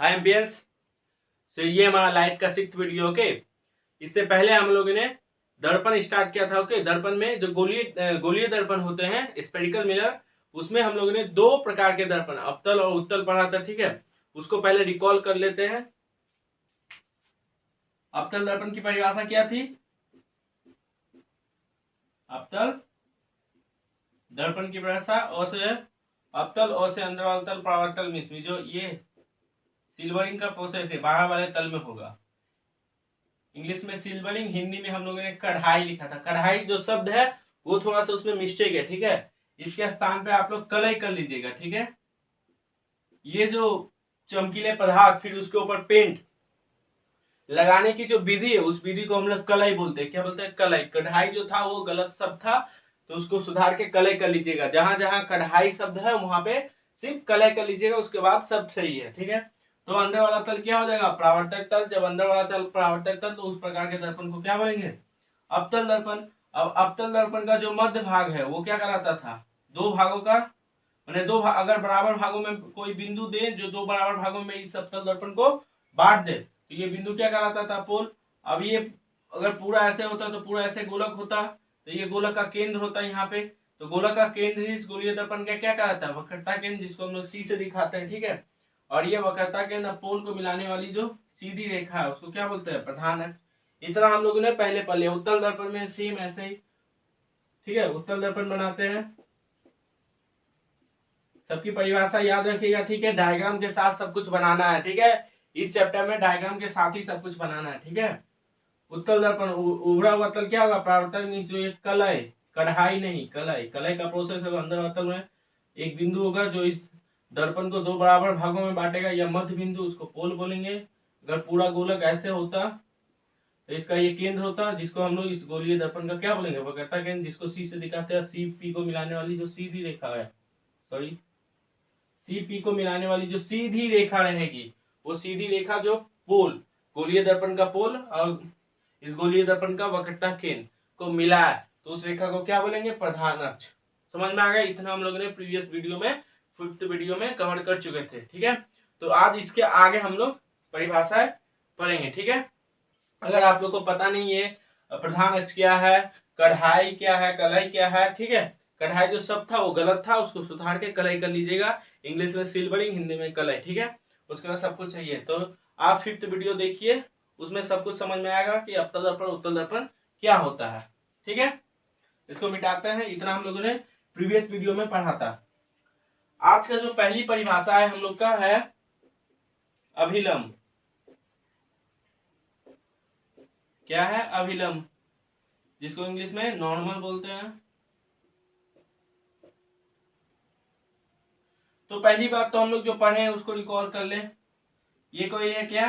हाय ambience. तो ये हमारा लाइट का 6th वीडियो। ओके, इससे पहले हम लोगों ने दर्पण स्टार्ट किया था। ओके, दर्पण में जो गोलीय दर्पण होते हैं, स्पेरिकल मिरर, उसमें हम लोगों ने 2 प्रकार के दर्पण, अवतल और उत्तल पढ़ा था। ठीक है, उसको पहले रिकॉल कर लेते हैं। अवतल दर्पण की परिभाषा क्या थी? अवतल दर्पण की परिभाषा अवतल और से अंदर वाला तल परावर्तल में जो ये सिल्वरिंग का प्रोसेस है बाहर वाले तल में होगा। इंग्लिश में सिल्वरिंग, हिंदी में हम लोगों ने कढ़ाई लिखा था। कढ़ाई जो शब्द है वो थोड़ा सा उसमें मिस्टेक है। ठीक है, इसके स्थान पे आप लोग कलई कर लीजिएगा। ठीक है, ये जो चमकीले पदार्थ फिर उसके ऊपर पेंट लगाने की जो विधि है उस विधि को हम लोग कलई बोलते हैं। क्या बोलते हैं? कलई। कढ़ाई जो था वो गलत शब्द था, तो उसको सुधार के कलई कर लीजिएगा। जहां जहां कढ़ाई शब्द है वहां पे सिर्फ कलई कर लीजिएगा, उसके बाद सब सही है। ठीक है, तो अंदर वाला तल क्या हो जाएगा? परावर्तक तल। जब अंदर वाला तल परावर्तक तल, तो उस प्रकार के दर्पण को क्या बोलेंगे? अवतल दर्पण। अब अवतल दर्पण का जो मध्य भाग है वो क्या कराता था? 2 भागों का, मैंने अगर बराबर भागों में कोई बिंदु दे, जो 2 बराबर भागों में इस अवतल दर्पण को बांट दे, तो ये बिंदु क्या कराता था? पोल। अब ये अगर पूरा ऐसे होता तो पूरा ऐसे गोलक होता, तो ये गोलक का केंद्र होता यहाँ पे। तो गोलक का केंद्र इस गोलीय दर्पण का क्या कहलाता है? वक्रता केंद्र, जिसको हम लोग सी से दिखाते हैं। ठीक है, और ये वक्रता केंद्र पोल को मिलाने वाली जो सीधी रेखा है उसको क्या बोलते हैं? प्रधान अक्ष। इतना हम लोगों ने पहले पढ़ लिया। उत्तल दर्पण में सेम ऐसे ही। ठीक है, उत्तल दर्पण बनाते हैं। सबकी परिभाषा याद रखिएगा। ठीक है, डायग्राम के साथ सब कुछ बनाना है। ठीक है, इस चैप्टर में डायग्राम के साथ ही सब कुछ बनाना है। ठीक है, उत्तल दर्पण उभरा हुआ तल क्या होगा? परावर्तक मींस जो एक कलई, कढ़ाई नहीं, कलई। कलई का प्रोसेस है। अंदर वाला तल में एक बिंदु होगा जो इस दर्पण को 2 बराबर भागों में बांटेगा, या मध्य बिंदु, उसको पोल बोलेंगे। अगर पूरा गोलक ऐसे होता तो इसका ये केंद्र होता, जिसको हम लोग इस गोलीय दर्पण का क्या बोलेंगे? वक्रता केंद्र, जिसको सी से दिखाते हैं। सी पी को मिलाने वाली जो सीधी रेखा है, सॉरी, सी पी को मिलाने वाली जो सीधी रेखा रहेगी, वो सीधी रेखा जो पोल, गोलीय दर्पण का पोल और इस गोलीय दर्पण का वक्रता केंद्र को मिला है, तो उस रेखा को क्या बोलेंगे? प्रधान अक्ष। समझ में आ गया? इतना हम लोगों ने प्रीवियस वीडियो में, 5th वीडियो में कवर कर चुके थे। ठीक है, तो आज इसके आगे हम लोग परिभाषाएं पढ़ेंगे। ठीक है, अगर आप लोग को पता नहीं है प्रधान अक्ष क्या है, कढ़ाई क्या है, कलई क्या है, ठीक है, कढ़ाई जो शब्द था वो गलत था, उसको सुधार के कलई कर लीजिएगा। इंग्लिश में सिल्वरिंग, हिंदी में कलई। ठीक है, उसके बाद सब कुछ चाहिए। तो आप 5th वीडियो देखिए, उसमें सब कुछ समझ में आएगा कि अवतल दर्पण उत्तल दर्पण क्या होता है। ठीक है, इसको मिटाते हैं। इतना हम लोगों ने प्रीवियस वीडियो में पढ़ा था। आज का जो पहली परिभाषा है हम लोग का है अभिलंब। क्या है? अभिलंब, जिसको इंग्लिश में नॉर्मल बोलते हैं। तो पहली बात तो हम लोग जो पढ़े हैं उसको रिकॉल कर ले। ये कोई है क्या?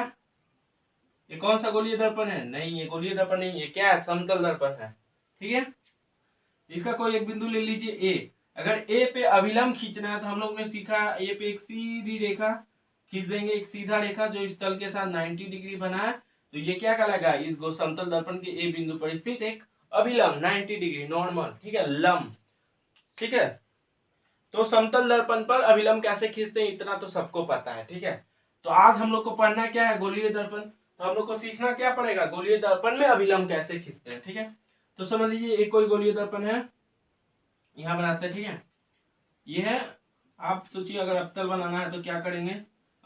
ये कौन सा गोलीय दर्पण है? नहीं, ये गोलीय दर्पण नहीं है। क्या है? समतल दर्पण है। ठीक है, इसका कोई एक बिंदु ले लीजिए ए। अगर ए पे अभिलंब खींचना है तो हम लोग ने सीखा, ए पे एक सीधी रेखा खींच देंगे, एक सीधा रेखा जो इस तल के साथ 90 डिग्री बना है, तो ये क्या कहलाएगा? इस समतल दर्पण के ए बिंदु पर स्थित एक अभिलंब 90 डिग्री नॉर्मल। ठीक है, लंब। ठीक है, तो समतल दर्पण पर अभिलंब कैसे खींचते हैं इतना तो सबको पता है। ठीक है, तो आज हम लोग को पढ़ना क्या है? गोलीय दर्पण। तो हम लोग को सीखना क्या पड़ेगा? गोलीय दर्पण में अभिलंब कैसे खींचते हैं। ठीक है, तो समझ लीजिए एक कोई गोलीय दर्पण है, यहाँ बनाते हैं। ठीक है, ये है। आप सोचिए अगर अवतल बनाना है तो क्या करेंगे?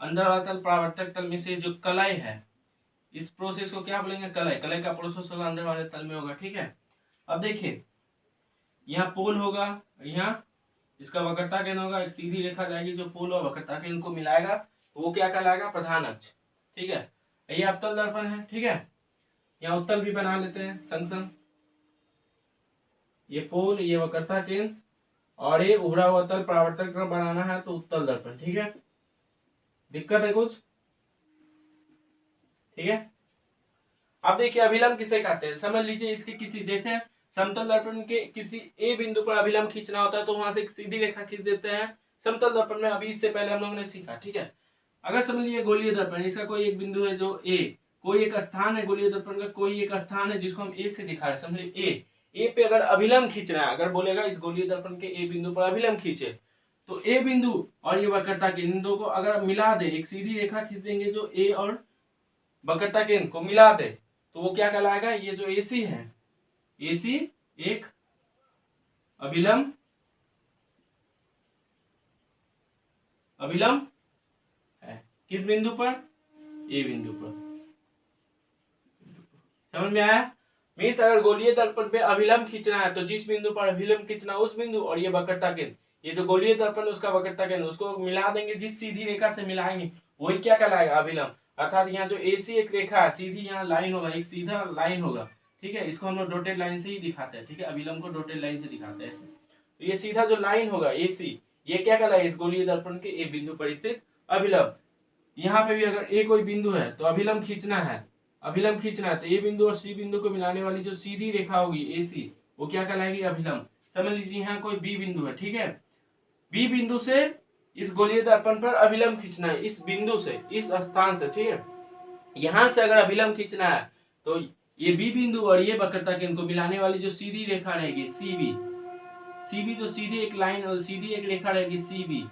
अंदर वाला तल परावर्तक तल में से जो कलई है, इस प्रोसेस को क्या बोलेंगे? कलई। कलई का प्रोसेस होगा अंदर वाले तल में होगा। ठीक है, अब देखिए यहाँ पोल होगा, यहाँ इसका वक्रता केंद्र होगा, एक सीधी रेखा जाएगी जो पोल और वक्रता केंद्र को मिलाएगा, तो वो क्या कहलाएगा? प्रधान अक्ष। ठीक है, ये अवतल दर्पण है। ठीक है, यहाँ उत्तल भी बना लेते हैं संग संग। ये पोल, ये वक्रता केंद्र, और ये उभरा हुआ तल परावर्तक बनाना है तो उत्तल दर्पण। ठीक है, दिक्कत है कुछ? ठीक है, अब देखिए अभिलंब किसे कहते हैं समझ लीजिए। इसके किसी, जैसे समतल दर्पण के किसी ए बिंदु पर अभिलंब खींचना होता है तो वहां से एक सीधी रेखा खींच देते हैं समतल दर्पण में। अभी इससे पहले हम लोगों ने सीखा। ठीक है, अगर समझ लीजिए गोलीय दर्पण, इसका कोई एक बिंदु है जो ए, कोई एक स्थान है गोलीय दर्पण का, कोई एक स्थान है जिसको हम ए से दिखा रहे हैं। समझिए ए पे अगर अभिलंब खींचना है, अगर बोलेगा इस गोलीय दर्पण के ए बिंदु पर अभिलंब खींचे, तो ए बिंदु और ये वक्रता केंद्र, इन दो को अगर मिला दे, एक सीधी रेखा खींच देंगे जो ए और वक्रता केंद्र को मिला दे, तो वो क्या कहलाएगा, ये जो एसी है, एसी एक अभिलंब है। किस बिंदु पर, ए बिंदु पर। समझ में आया। मीन्स अगर गोलीय दर्पण पे अभिलंब खींचना है तो जिस बिंदु पर अभिलंब खींचना उस बिंदु और ये वक्रता केंद्र, ये जो गोलीय दर्पण उसका वक्रता केंद्र, उसको मिला देंगे, जिस सीधी रेखा से मिलाएंगे वही क्या कहलाएगा, अभिलंब। अर्थात यहाँ जो एसी एक रेखा है, सीधी यहाँ लाइन होगा, एक सीधा लाइन होगा, ठीक है, इसको हम लोग डॉटेड लाइन से ही दिखाते हैं, ठीक है, अभिलंब को डॉटेड लाइन से दिखाते हैं। तो ये सीधा जो लाइन होगा एसी, ये क्या कहलाएगा, इस गोलीय दर्पण के ए बिंदु पर स्थित अभिलंब। यहाँ पे भी अगर ए कोई बिंदु है तो अभिलंब खींचना है, अभिलंब खींचना है तो ए बिंदु और सी बिंदु को मिलाने वाली जो सीधी रेखा होगी एसी, वो क्या कहलाएगी, अभिलंब। समझ लीजिए यहाँ कोई बी बिंदु है, ठीक है, बी बिंदु से इस गोलीय दर्पण पर अभिलंब खींचना है, इस बिंदु से, इस स्थान से, ठीक है, यहाँ से अगर अभिलंब खींचना है तो ये बी बिंदु और ये वक्रता केंद्र को मिलाने वाली जो सीधी रेखा रहेगी सीबी, सीबी जो सीधी एक लाइन और सीधी एक रेखा रहेगी सीबी,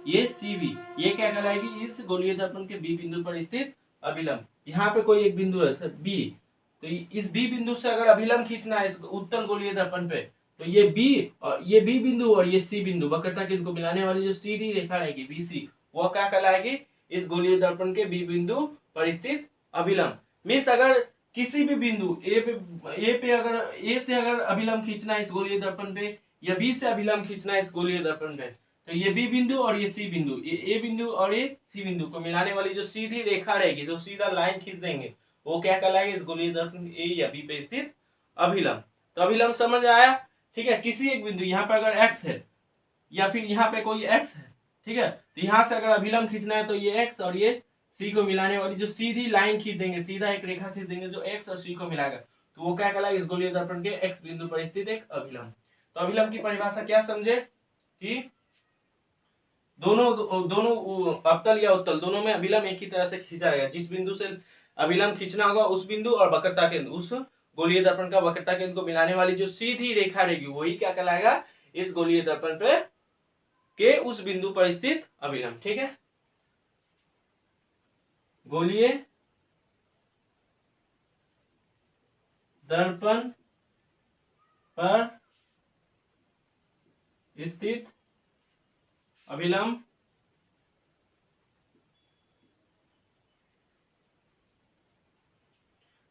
ये सीबी, ये क्या कहलाएगी, इस गोलीय दर्पण के बी बिंदु पर स्थित अभिलंब। यहाँ पे कोई एक बिंदु है सर बी, तो इस बी बिंदु से अगर अभिलंब खींचना है इस उत्तल गोलीय दर्पण पे, तो ये बी और ये बी बिंदु और ये सी बिंदु वक्रता केंद्र को मिलाने वाली जो सीधी रेखा रहेगी बीसी, वो क्या कहलाएगी, इस गोलीय दर्पण के बी बिंदु पर स्थित अभिलंब। मीन्स अगर किसी भी बिंदु ए पे अगर ए से अगर अभिलंब खींचना है इस गोलीय दर्पण पे, या बी से अभिलंब खींचना है इस गोलीय दर्पण पे, तो ये बी बिंदु और ये सी बिंदु, ये ए बिंदु और ये सी बिंदु को मिलाने वाली जो सीधी रेखा रहेगी, जो सीधा लाइन खींच देंगे, वो क्या कहलाएगी, इस गोलीय दर्पण ए या बी पे स्थित अभिलंब। तो अभिलंब समझ आया, ठीक है। किसी एक बिंदु, यहाँ पे अगर एक्स है या फिर यहाँ पे कोई एक्स है, ठीक है, तो यहाँ से अगर अभिलंब खींचना है तो ये एक्स और ये सी को मिलाने वाली जो सीधी लाइन खींच देंगे, सीधा एक रेखा खींच देंगे जो एक्स और सी को मिलाएगा, तो वो क्या कहलाएगा, इस गोलीय दर्पण के एक्स बिंदु पर स्थित एक अभिलंब। तो अभिलंब की परिभाषा क्या समझे कि दोनों अवतल या उत्तल दोनों में अभिलंब एक ही तरह से खींचा जाएगा, जिस बिंदु से अभिलंब खींचना होगा उस बिंदु और वक्रता केंद्र, उस गोलीय दर्पण का वक्रता केंद्र को मिलाने वाली जो सीधी रेखा रहेगी वही क्या कहलाएगा, इस गोलीय दर्पण पे के उस बिंदु पर स्थित अभिलंब, ठीक है। गोलीय दर्पण पर स्थित अभिलंब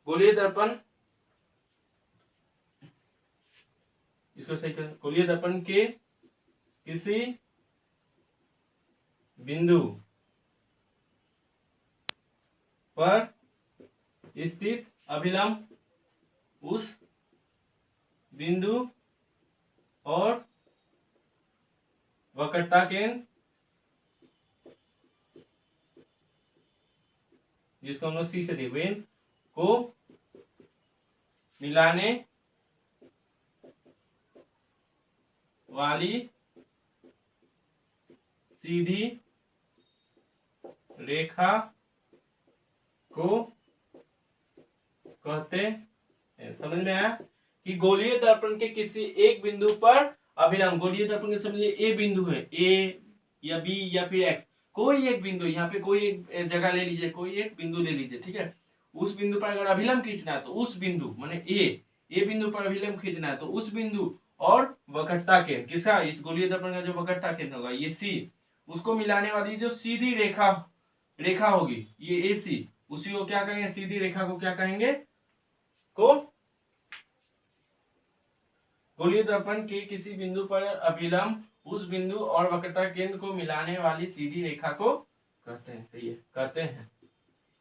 गोलीय दर्पण, इसको सही कर, गोलीय दर्पण के किसी बिंदु पर स्थित अभिलंब उस बिंदु और वक्रता केंद्र, जिसको हम लोग सी से दिए, को मिलाने वाली सीधी रेखा को कहते हैं। समझ में आया कि गोलीय दर्पण के किसी एक बिंदु पर अभिलंब, गोलीय दर्पण के समझिए ए बिंदु है, ए या बी या फिर एक्स, कोई एक बिंदु, यहाँ पे कोई एक जगह ले लीजिए, कोई एक बिंदु ले लीजिए, ठीक है, उस बिंदु पर अगर अभिलंब खींचना है तो उस बिंदु माने ए बिंदु पर अभिलंब खींचना है तो उस बिंदु और वक्रता केंद्र किसका, इस गोलीय दर्पण का जो वक्रता केंद्र होगा ये सी, उसको मिलाने वाली जो सीधी रेखा होगी ये ए सी, उसी को क्या कहेंगे, सीधी रेखा को क्या कहेंगे, को गोलीय दर्पण के किसी बिंदु पर अभिलंब उस बिंदु और वक्रता केंद्र को मिलाने वाली सीधी रेखा को कहते हैं। सही है, कहते हैं।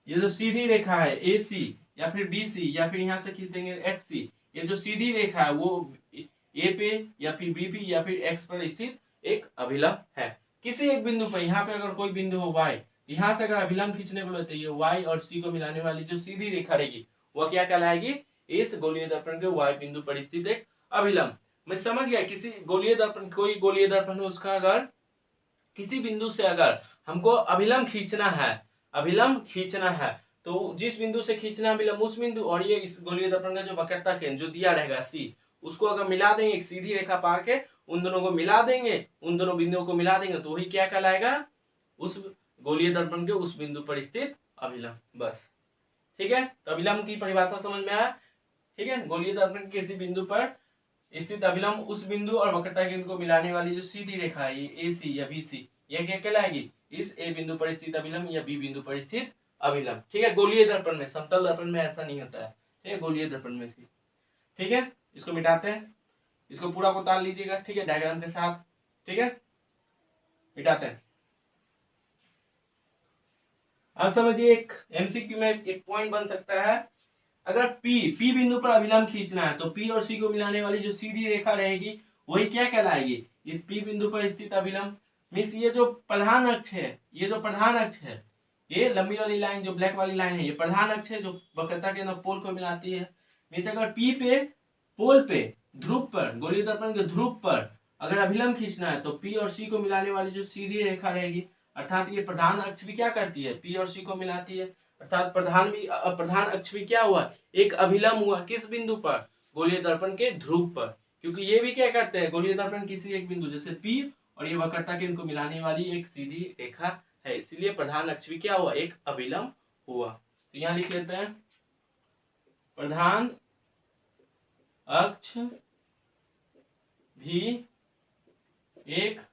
ये जो सीधी रेखा है ए सी या फिर बी सी या फिर यहाँ से खींच देंगे एक्स सी, ये जो सीधी रेखा है वो ए पे या फिर बी पे या फिर एक्स पर स्थित एक अभिलंब है। किसी एक बिंदु पर, यहाँ पे अगर कोई बिंदु हो वाई, यहाँ से अगर अभिलंब खींचने बोले तो ये वाई और सी को मिलाने वाली जो सीधी रेखा रहेगी वो क्या कहलाएगी, इस गोलीय दर्पण के वाई बिंदु पर स्थित एक अभिलंब। मैं समझ गया, किसी गोलीय दर्पण, कोई गोलीय दर्पण है उसका अगर किसी बिंदु से अगर हमको अभिलंब खींचना है तो जिस बिंदु से खींचना अभिलंब उस बिंदु और ये इस गोलीय दर्पण का जो वक्रता केंद्र जो दिया रहेगा सी, उसको अगर मिला देंगे एक सीधी रेखा पा के, उन दोनों को मिला देंगे, उन दोनों बिंदुओं को मिला देंगे तो वही क्या कहलाएगा, उस गोलीय दर्पण के उस बिंदु पर स्थित अभिलंब। बस ठीक है, तो अभिलंब की परिभाषा समझ में आया। ठीक है, गोलीय दर्पण के किसी बिंदु पर स्थित अभिलंब उस बिंदु और वक्रता केंद्र को मिलाने वाली जो सीधी रेखा है, ये AC या BC, यह क्या कहलाएगी, इस A बिंदु पर स्थित अभिलंब या B बिंदु पर स्थित अभिलंब। ठीक है, गोलीय दर्पण में, समतल दर्पण में ऐसा नहीं होता है। ठीक है, गोलीय दर्पण में सी। ठीक है, इसको मिटाते हैं, इसको पूरा को उतार लीजिएगा। ठीक है, डायग्राम के साथ। ठीक है, मिटाते हैं। अब समझिए, एक MCQ में एक पॉइंट बन सकता है, अगर P बिंदु पर अभिलंब खींचना है तो P और C को मिलाने वाली जो सीधी रेखा रहेगी वही क्या कहलाएगी, इस P बिंदु पर स्थित अभिलंब। मीन्स ये जो प्रधान अक्ष है, ये जो प्रधान अक्ष है, ये लंबी वाली लाइन जो ब्लैक वाली लाइन है, ये प्रधान अक्ष है जो वक्रता के अंदर पोल को मिलाती है। मीन्स अगर P पे पोल पे ध्रुव पर, गोलीय दर्पण के ध्रुव पर अगर अभिलंब खींचना है तो P और C को मिलाने वाली जो सीधी रेखा रहेगी, अर्थात ये प्रधान अक्ष भी क्या करती है, P और C को मिलाती है, अर्थात प्रधान अक्ष भी क्या हुआ, एक अभिलंब हुआ। किस बिंदु पर, गोलीय दर्पण के ध्रुव पर, क्योंकि ये भी क्या करते हैं, गोलीय दर्पण किसी एक बिंदु जैसे P और ये वक्रता केंद्र को मिलाने वाली एक सीधी रेखा है, इसलिए प्रधान अक्ष भी क्या हुआ, एक अभिलंब हुआ। तो यहाँ लिख लेते हैं, प्रधान अक्ष भी एक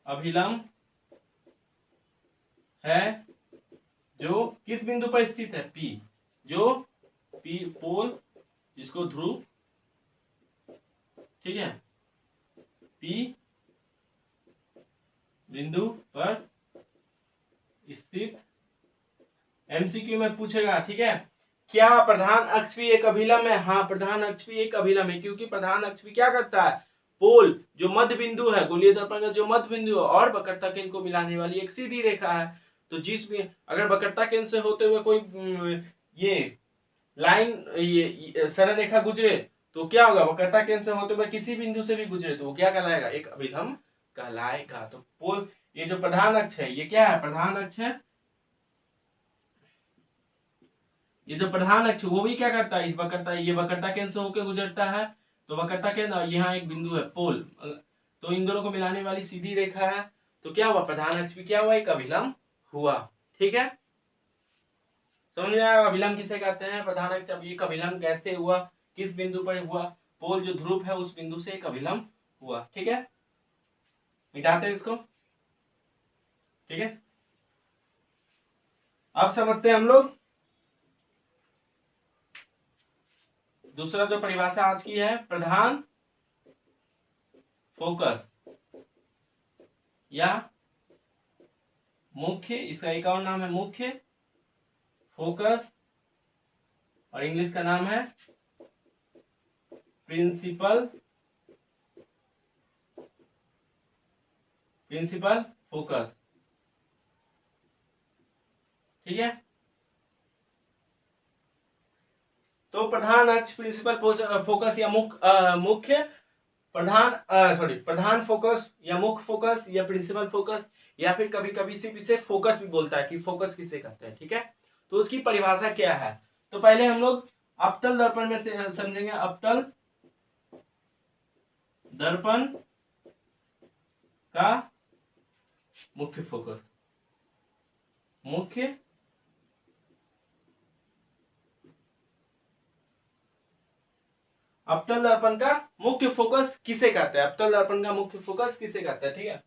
अभिलंब है जो किस बिंदु पर स्थित है, P, जो P पोल जिसको ध्रुव, ठीक है, P बिंदु पर स्थित। MCQ में पूछेगा, ठीक है, क्या प्रधान अक्ष भी एक अभिलंब है। हाँ, प्रधान अक्ष भी एक अभिलंब है, क्योंकि प्रधान अक्ष भी क्या करता है, पोल जो मध्य बिंदु है, गोलीय दर्पण का जो मध्य बिंदु है और वक्रता केंद्र को मिलाने वाली एक सीधी रेखा है। तो जिस भी अगर वक्रता केंद्र से होते हुए कोई ये लाइन, ये सरल रेखा गुजरे तो क्या होगा, वक्रता केंद्र से होते हुए किसी बिंदु से भी गुजरे तो वो क्या कहलाएगा, एक अभिलंब कहलाएगा। तो पोल, ये जो प्रधान अक्ष है, ये क्या है, प्रधान अक्ष है, ये जो प्रधान अक्ष वो भी क्या करता है, इस वक्रता, ये वक्रता केंद्र से होकर गुजरता है, तो वक्रता केंद्र यहाँ एक बिंदु है पोल, तो इन दोनों को मिलाने वाली सीधी रेखा है, तो क्या हुआ, प्रधान अक्ष भी क्या हुआ, एक अभिलंब हुआ। ठीक है, समझ में आया अभिलंब किसे कहते हैं, प्रधान अक्ष। अब एक अभिलंब कैसे हुआ, किस बिंदु पर हुआ, पोल जो ध्रुव है उस बिंदु से एक अभिलंब हुआ। ठीक है, मिटाते हैं इसको। ठीक है, अब समझते हैं हम लोग दूसरा जो परिभाषा आज की है, प्रधान फोकस या मुख्य, इसका एक और नाम है मुख्य फोकस और इंग्लिश का नाम है प्रिंसिपल फोकस। ठीक है, तो प्रधान अक्ष, प्रिंसिपल फोकस या मुख्य प्रधान फोकस या मुख्य फोकस या प्रिंसिपल फोकस, या फिर कभी कभी सिर्फ इसे फोकस भी बोलता है कि फोकस किसे कहते हैं। ठीक है, तो उसकी परिभाषा क्या है, तो पहले हम लोग अवतल दर्पण में समझेंगे। अवतल दर्पण का मुख्य फोकस, मुख्य अवतल दर्पण का मुख्य फोकस किसे कहते हैं, अवतल दर्पण का मुख्य फोकस किसे कहते हैं। ठीक है,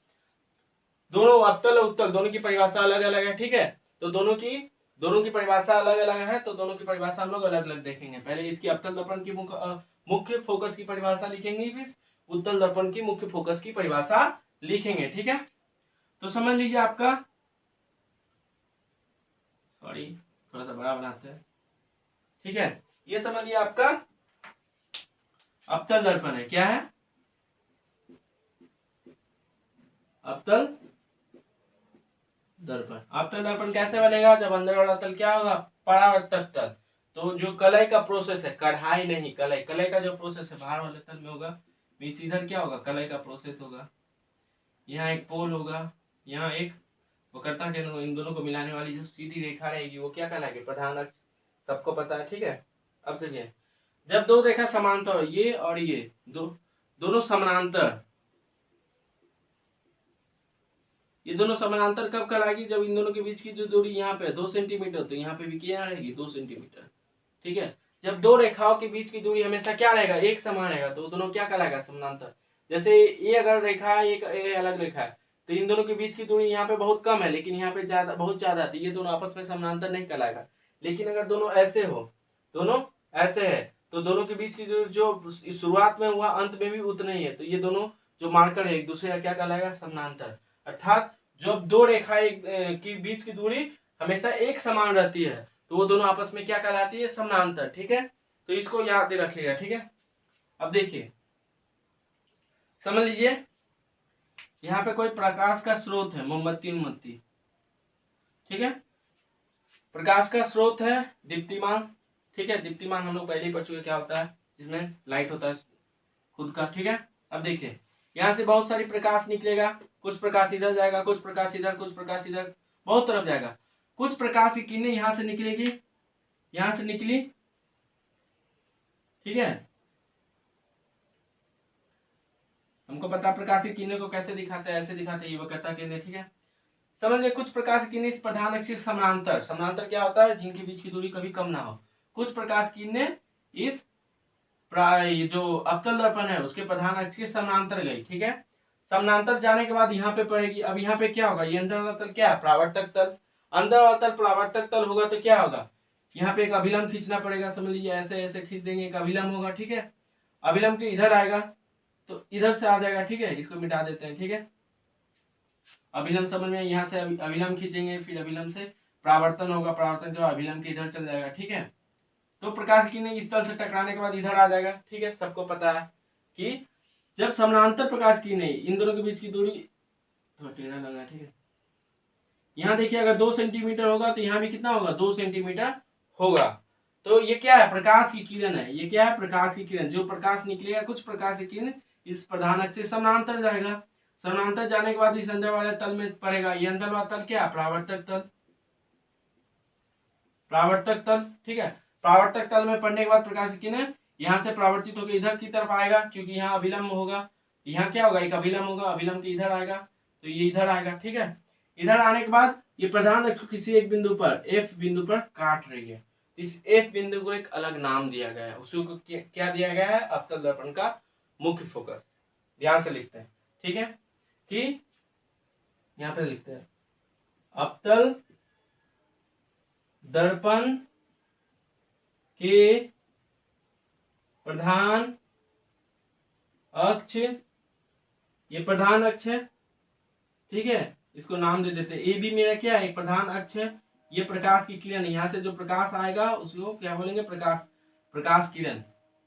दोनों अवतल और उत्तल दोनों की परिभाषा अलग अलग है। ठीक है, तो दोनों की परिभाषा अलग अलग है, तो दोनों की परिभाषा हम लोग अलग अलग देखेंगे। पहले इसकी अवतल दर्पण की मुख्य फोकस की परिभाषा लिखेंगे, फिर उत्तल दर्पण की मुख्य फोकस की परिभाषा लिखेंगे। ठीक है, तो समझ लीजिए आपका, सॉरी थोड़ा सा बड़ा बनाते हैं। ठीक है, ये समझ लिया आपका अवतल दर्पण है, क्या है, अवतल दर्पण। अवतल दर्पण कैसे बनेगा, जब अंदर वाला तल क्या होगा, परावर्तक तल। तो जो कलई का प्रोसेस है, कढ़ाई नहीं, कलई का जो प्रोसेस है बाहर वाले तल में होगा, बीच इधर क्या होगा, कलई का प्रोसेस होगा। यहाँ एक पोल होगा, यहाँ एक वक्रता के, इन दोनों को मिलाने वाली जो सीधी रेखा रहेगी वो क्या कहलाएगी, प्रधान अक्ष। सबको पता है। ठीक है, अब देखिए, जब दो रेखा समांतर हो, ये और ये दो, दोनों समानांतर, ये दोनों समानांतर कब कहलाएगी, जब इन दोनों के बीच की जो दूरी यहाँ पे 2 सेंटीमीटर, तो यहाँ पे भी क्या रहेगी 2 सेंटीमीटर। ठीक है, जब दो रेखाओं के बीच की दूरी हमेशा क्या रहेगा, एक समान रहेगा, तो दोनों क्या कहलाएगा, समानांतर। जैसे ये अगर रेखा है, एक अलग रेखा है, तो इन दोनों के बीच की दूरी यहाँ पे बहुत कम है, लेकिन यहाँ पे ज्यादा, बहुत ज्यादा है, तो ये दोनों आपस में समानांतर नहीं कहलाएगा। लेकिन अगर दोनों ऐसे हो, दोनों ऐसे है, तो दोनों के बीच की जो शुरुआत में हुआ अंत में भी उतना ही है, तो ये दोनों जो मार्कर है एक दूसरे का क्या कहलाएगा, समानांतर। अर्थात जब दो रेखा की बीच की दूरी हमेशा एक समान रहती है, तो वो दोनों आपस में क्या कहलाती है, समानांतर। ठीक है, तो इसको याद रखिएगा। ठीक है, अब देखिए, समझ लीजिए, यहाँ पे कोई प्रकाश का स्रोत है, मोमबत्ती उम्मत्ती। ठीक है, प्रकाश का स्रोत है दीप्तिमान। ठीक है, दीप्तिमान हम लोग पहले ही पढ़ चुके क्या होता है, जिसमें लाइट होता है खुद का। ठीक है, अब देखिए, यहाँ से बहुत सारी प्रकाश निकलेगा, कुछ प्रकाश इधर जाएगा, कुछ प्रकाश इधर, कुछ प्रकाश इधर, बहुत तरफ जाएगा। कुछ प्रकाश की किरणें यहाँ से निकलेगी, यहाँ से निकली। ठीक है, हमको पता प्रकाश की किरणें को कैसे दिखाते हैं, ऐसे दिखाते हैं, ये वक्रता किरणें। ठीक है, समझ लीजिए, कुछ प्रकाश की किरणें इस प्रधान अक्ष समानांतर, समानांतर क्या होता है, जिनके बीच की दूरी कभी कम ना हो। कुछ प्रकाश की किरणें इस ये जो अवतल दर्पण है उसके प्रधान अक्ष के समानांतर गई। ठीक है, समानांतर जाने के बाद यहाँ पे पड़ेगी। अब यहाँ पे क्या होगा, ये अंदर वाला तल क्या है, परावर्तक तल। अंदर वाला तल परावर्तक तल होगा तो क्या होगा, यहाँ पे एक अभिलंब खींचना पड़ेगा। समझ लीजिए, ऐसे ऐसे खींच देंगे, एक अभिलंब होगा। ठीक है, अभिलंब के इधर आएगा तो इधर से आ जाएगा। ठीक है, इसको मिटा देते हैं। ठीक है, अभिलंब समझ में, यहाँ से अभिलंब खींचेंगे, फिर अभिलंब से परावर्तन होगा, परावर्तन जो अभिलंब के इधर चल जाएगा। ठीक है, तो प्रकाश की किरणें इस तल से टकराने के बाद इधर आ जाएगा। ठीक है, सबको पता है कि जब समानांतर प्रकाश की किरणें, इन दोनों के बीच की दूरी थोड़ा टेढ़ा लग रहा है। ठीक है, यहाँ देखिए, अगर 2 सेंटीमीटर होगा तो यहाँ भी कितना होगा, 2 सेंटीमीटर होगा। तो ये क्या है, प्रकाश की किरण है। ये क्या है, प्रकाश की किरण। जो प्रकाश निकलेगा, कुछ प्रकाश की किरण इस प्रधान अक्ष से समानांतर जाएगा। समानांतर जाने के बाद इस अंदर वाले तल में पड़ेगा। ये अंदर वाला तल क्या है, परावर्तक तल, परावर्तक तल। ठीक है, परावर्तक तल में पड़ने के बाद प्रकाश की किरण यहाँ से परावर्तित होकर इधर की तरफ आएगा, क्योंकि यहाँ अभिलंब होगा। यहाँ क्या होगा, एक अभिलंब होगा, अभिलंब के इधर आएगा, तो ये इधर आएगा। ठीक है, इधर आने के बाद ये प्रधान अक्ष किसी एक बिंदु पर, एफ बिंदु पर काट रही है। इस एफ बिंदु को एक अलग नाम दिया गया है, उसको क्या दिया गया है, अवतल दर्पण का मुख्य फोकस। ध्यान से लिखते हैं। ठीक है, कि यहाँ पे लिखते हैं अवतल दर्पण के प्रधान अक्ष, ये प्रधान अक्ष है। ठीक है, इसको नाम दे देते हैं, ए बी मेरा क्या है, एक प्रधान अक्ष है। ये प्रकाश की किरण, यहाँ से जो प्रकाश आएगा उसको क्या बोलेंगे, प्रकाश, प्रकाश किरण।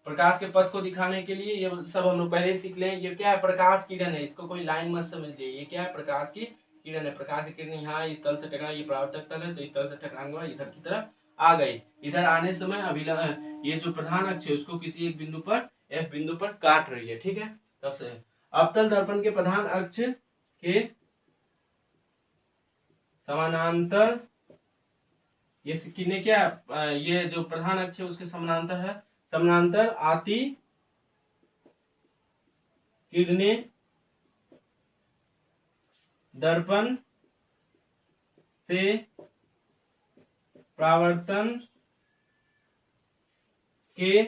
प्रकाश के पथ को दिखाने के लिए ये सब हम लोग पहले ही सीख लें। ये क्या है, प्रकाश किरण है, इसको कोई लाइन मत समझिए। ये क्या है, प्रकाश की किरण है। प्रकाश की किरण यहाँ इस तल से टकरा, ये परावर्तक तल है, तो इस तल से टकराने के बाद इधर की तरफ आ गई। इधर आने समय अभिलंब, ये जो प्रधान अक्ष है उसको किसी एक बिंदु पर, एफ बिंदु पर काट रही है। ठीक है, तब से अवतल दर्पण के प्रधान अक्ष के समानांतर, ये किरणें क्या, ये जो प्रधान अक्ष है उसके समानांतर है। समानांतर आती किरणें दर्पण से परावर्तन के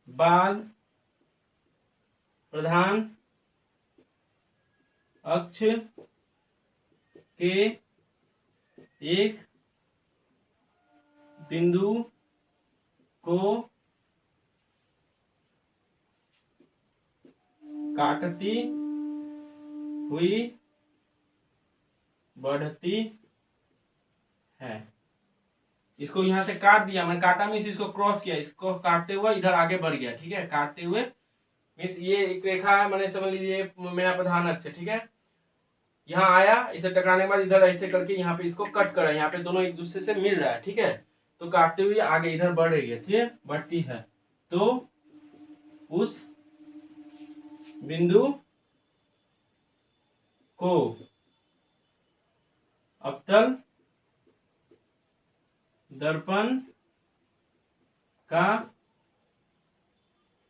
बाद प्रधान अक्ष के एक बिंदु को काटती हुई बढ़ती है। इसको यहाँ से काट दिया, मैंने काटा मीन्स इसको क्रॉस किया, इसको काटते हुए इधर आगे बढ़ गया। ठीक है, काटते हुए मीन्स ये एक रेखा है, मैंने समझ लीजिए मेरा प्रधान अक्ष। ठीक है, यहाँ आया, इसे टकराने के बाद इधर ऐसे करके यहाँ पे इसको कट करा, यहाँ पे दोनों एक दूसरे से मिल रहा है। ठीक है, तो काटते हुए आगे इधर बढ़ रही है, ठीक है, बढ़ती है। तो उस बिंदु को अवतल दर्पण का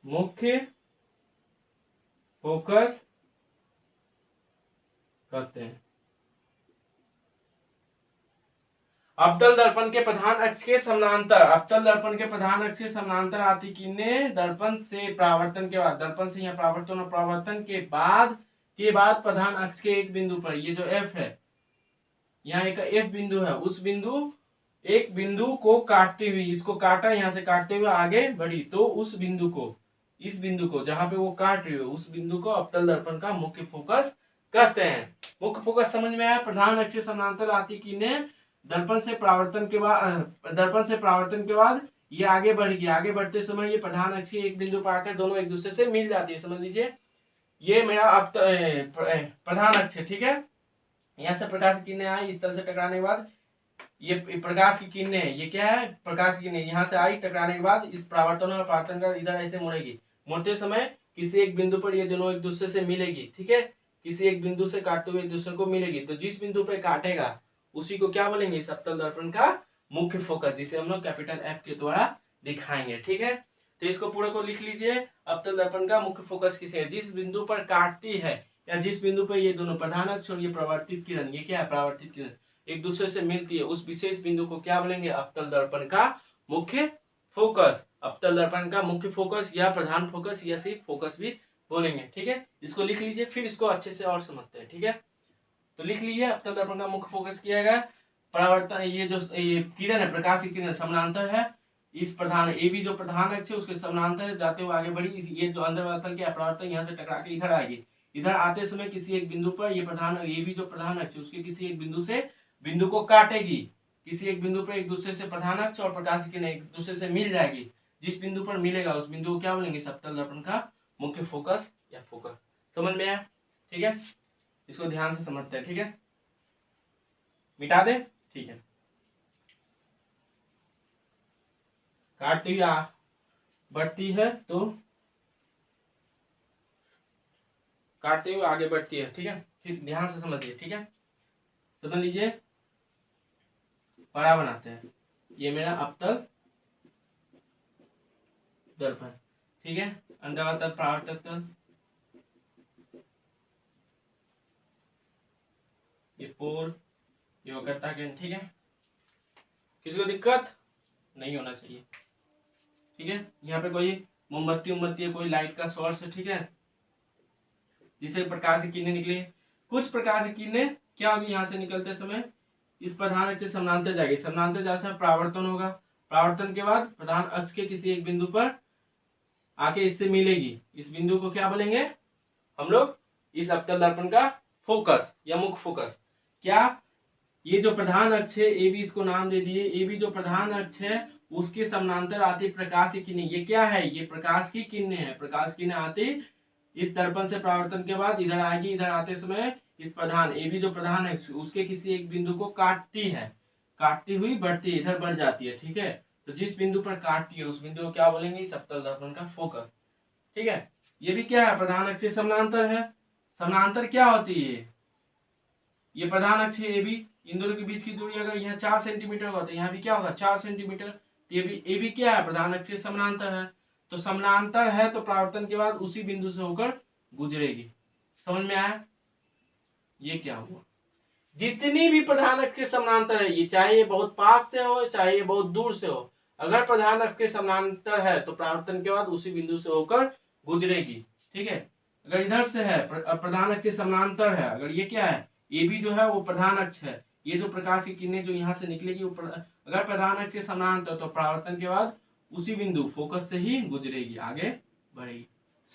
मुख्य फोकस करते हैं। अवतल दर्पण के प्रधान अक्ष के समानांतर, अवतल दर्पण के प्रधान अक्ष के समानांतर आती किरणें दर्पण से परावर्तन के बाद, दर्पण से यहाँ परावर्तन और परावर्तन के बाद प्रधान अक्ष के एक बिंदु पर, ये जो एफ है, यहाँ एक एफ बिंदु है, उस बिंदु एक बिंदु को काटती हुई, इसको काटा, यहाँ से काटते हुए आगे बढ़ी, तो उस बिंदु को, इस बिंदु को जहां पे वो काट रही है, उस बिंदु को अवतल दर्पण का मुख्य फोकस कहते हैं। मुख्य फोकस समझ में आया? प्रधान अक्ष के समानांतर आती किरणें दर्पण से परावर्तन के बाद ये आगे बढ़ेगी, आगे बढ़ते समय ये प्रधान अक्ष एक बिंदु पर आकर दोनों एक दूसरे से मिल जाती है। समझ लीजिए, ये मेरा प्रधान अक्ष है, ठीक है। यहाँ से प्रकाश की किरणें आई, इस तरह से टकराने के बाद ये प्रकाश की किरणें, ये क्या है, प्रकाश की किरणें यहाँ से आई, टकराने के बाद इस परावर्तन और परावर्तन का इधर ऐसे मुड़ेगी, मुड़ते समय किसी एक बिंदु पर ये दोनों एक दूसरे से मिलेगी, ठीक है। किसी एक बिंदु से काटते हुए एक दूसरे को मिलेगी, तो जिस बिंदु पर काटेगा उसी को क्या बोलेंगे, इस अवतल दर्पण का मुख्य फोकस, जिसे हम लोग कैपिटल एफ के द्वारा दिखाएंगे, ठीक है। तो इसको पूरे को लिख लीजिए, अवतल दर्पण का मुख्य फोकस किसे है, जिस बिंदु पर काटती है या जिस बिंदु पर ये दोनों प्रधान अक्ष और ये परावर्तित किरण, ये क्या है, परावर्तित किरण एक दूसरे से मिलती है, उस विशेष बिंदु को क्या बोलेंगे, अवतल दर्पण का मुख्य फोकस। अवतल दर्पण का मुख्य फोकस या प्रधान फोकस या सिर्फ फोकस भी बोलेंगे, ठीक है। इसको लिख लीजिए, फिर इसको अच्छे से और समझते हैं, ठीक है। तो लिख लीजिए, अवतल दर्पण का मुख्य फोकस किया गया परावर्तन, ये जो ये किरण है, प्रकाश की किरण समानांतर है इस प्रधान ए बी जो प्रधान अक्ष है उसके समानांतर जाते हुए आगे बढ़ी, ये जो अंदर वाला क्या परावर्तन यहाँ से टकरा के इधर आएगी, इधर आते समय किसी एक बिंदु पर ये प्रधान ए बी जो प्रधान अक्ष उसके किसी एक बिंदु से बिंदु को काटेगी, किसी एक बिंदु पर एक दूसरे से प्रधान अक्ष और प्रकाश की किरण एक दूसरे से मिल जाएगी, जिस बिंदु पर मिलेगा उस बिंदु को क्या बोलेंगे, अवतल दर्पण का मुख्य फोकस या फोकस। समझ में आया? ठीक है, इसको ध्यान से समझते हैं, ठीक है। मिटा दे, ठीक है। काटती हुई बढ़ती है तो काटते हुए आगे बढ़ती है, ठीक है। फिर ध्यान से समझिए, ठीक है। समझ लीजिए, पड़ा बनाते हैं, ये मेरा अवतल दर्पण, ठीक है। अंडवातल परावर्तक तल, ये पोर, ये वक्रता किरण, ठीक है। किसी को दिक्कत नहीं होना चाहिए, ठीक है। यहाँ पे कोई मोमबत्ती है, कोई लाइट का सोर्स है, ठीक है, जिससे प्रकाश की किरणें निकली। कुछ प्रकाश की किरणें क्या होगी, यहाँ से निकलते समय इस प्रधान अक्ष से समानांतर जाएगी, समानांतर जाने से परावर्तन होगा, परावर्तन के बाद प्रधान अक्ष के किसी एक बिंदु पर आके इससे मिलेगी, इस बिंदु को क्या बोलेंगे हम लोग, इस अवतल दर्पण का फोकस या मुख्य फोकस। क्या, ये जो प्रधान अक्ष है ए बी, इसको नाम दे दिए, ए बी जो प्रधान अक्ष है उसके समानांतर आती प्रकाश की किरणें, ये क्या है, ये प्रकाश की किरणें है, प्रकाश की किरणें आती इस दर्पण से परावर्तन के बाद इधर आएगी, इधर आते समय इस प्रधान ए बी जो प्रधान है उसके किसी एक बिंदु को काटती है, काटती हुई बढ़ती है, इधर बढ़ जाती है, ठीक है। तो जिस बिंदु पर काटती है उस बिंदु को क्या बोलेंगे, इस अवतल दर्पण का फोकस, ठीक है। ये भी क्या है, प्रधान अक्ष से समानांतर है। समानांतर क्या होती है, ये प्रधान अक्ष ए बी, इन दोनों के बीच की दूरी अगर यहाँ 4 सेंटीमीटर होता है, यहाँ भी क्या होगा 4 सेंटीमीटर। ये भी क्या है, प्रधान अक्ष से समानांतर है, तो समानांतर है तो परावर्तन के बाद उसी बिंदु से होकर गुजरेगी। समझ में आया? ये क्या हुआ, जितनी भी प्रधान अक्ष के समानांतर है, ये चाहे ये बहुत पास से हो चाहे ये बहुत दूर से हो, अगर प्रधान अक्ष के समानांतर है तो परावर्तन के बाद उसी बिंदु से होकर गुजरेगी, ठीक है। अगर इधर से है प्रधान अक्ष के समानांतर है, अगर ये क्या है ये भी जो है वो प्रधान अक्ष है, ये जो प्रकाश की किरणें जो यहाँ से निकलेगी वो अगर प्रधान अक्ष के समानांतर तो परावर्तन के बाद उसी बिंदु फोकस से ही गुजरेगी, आगे बढ़ेगी।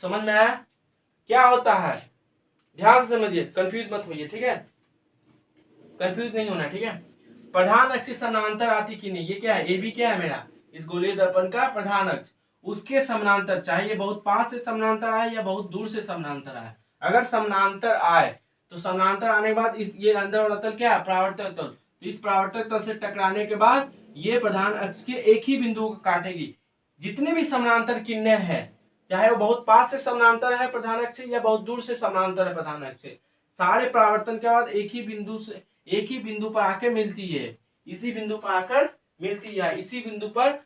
समझ में आया क्या होता है? ध्यान से समझिए, कंफ्यूज मत होइए, ठीक है, कंफ्यूज नहीं होना, ठीक है। प्रधान अक्ष से समानांतर आती किरणें, ये क्या है, ए बी क्या है मेरा, इस गोलीय दर्पण का प्रधान अक्ष, उसके समानांतर, चाहे ये बहुत पास से समानांतर आए या बहुत दूर से समानांतर आए, अगर समानांतर आए तो समानांतर आने के बाद इस ये अंदर वाला तल क्या है, परावर्तक तल, तो इस परावर्तक तल से टकराने के बाद ये प्रधान अक्ष के एक ही बिंदु को काटेगी। जितने भी समानांतर किरणें हैं, चाहे वो बहुत पास से समानांतर है प्रधान अक्ष या बहुत दूर से समानांतर है प्रधान अक्ष, सारे परावर्तन के बाद एक ही बिंदु पर आकर मिलती है, इसी बिंदु पर आकर मिलती है, इसी बिंदु पर,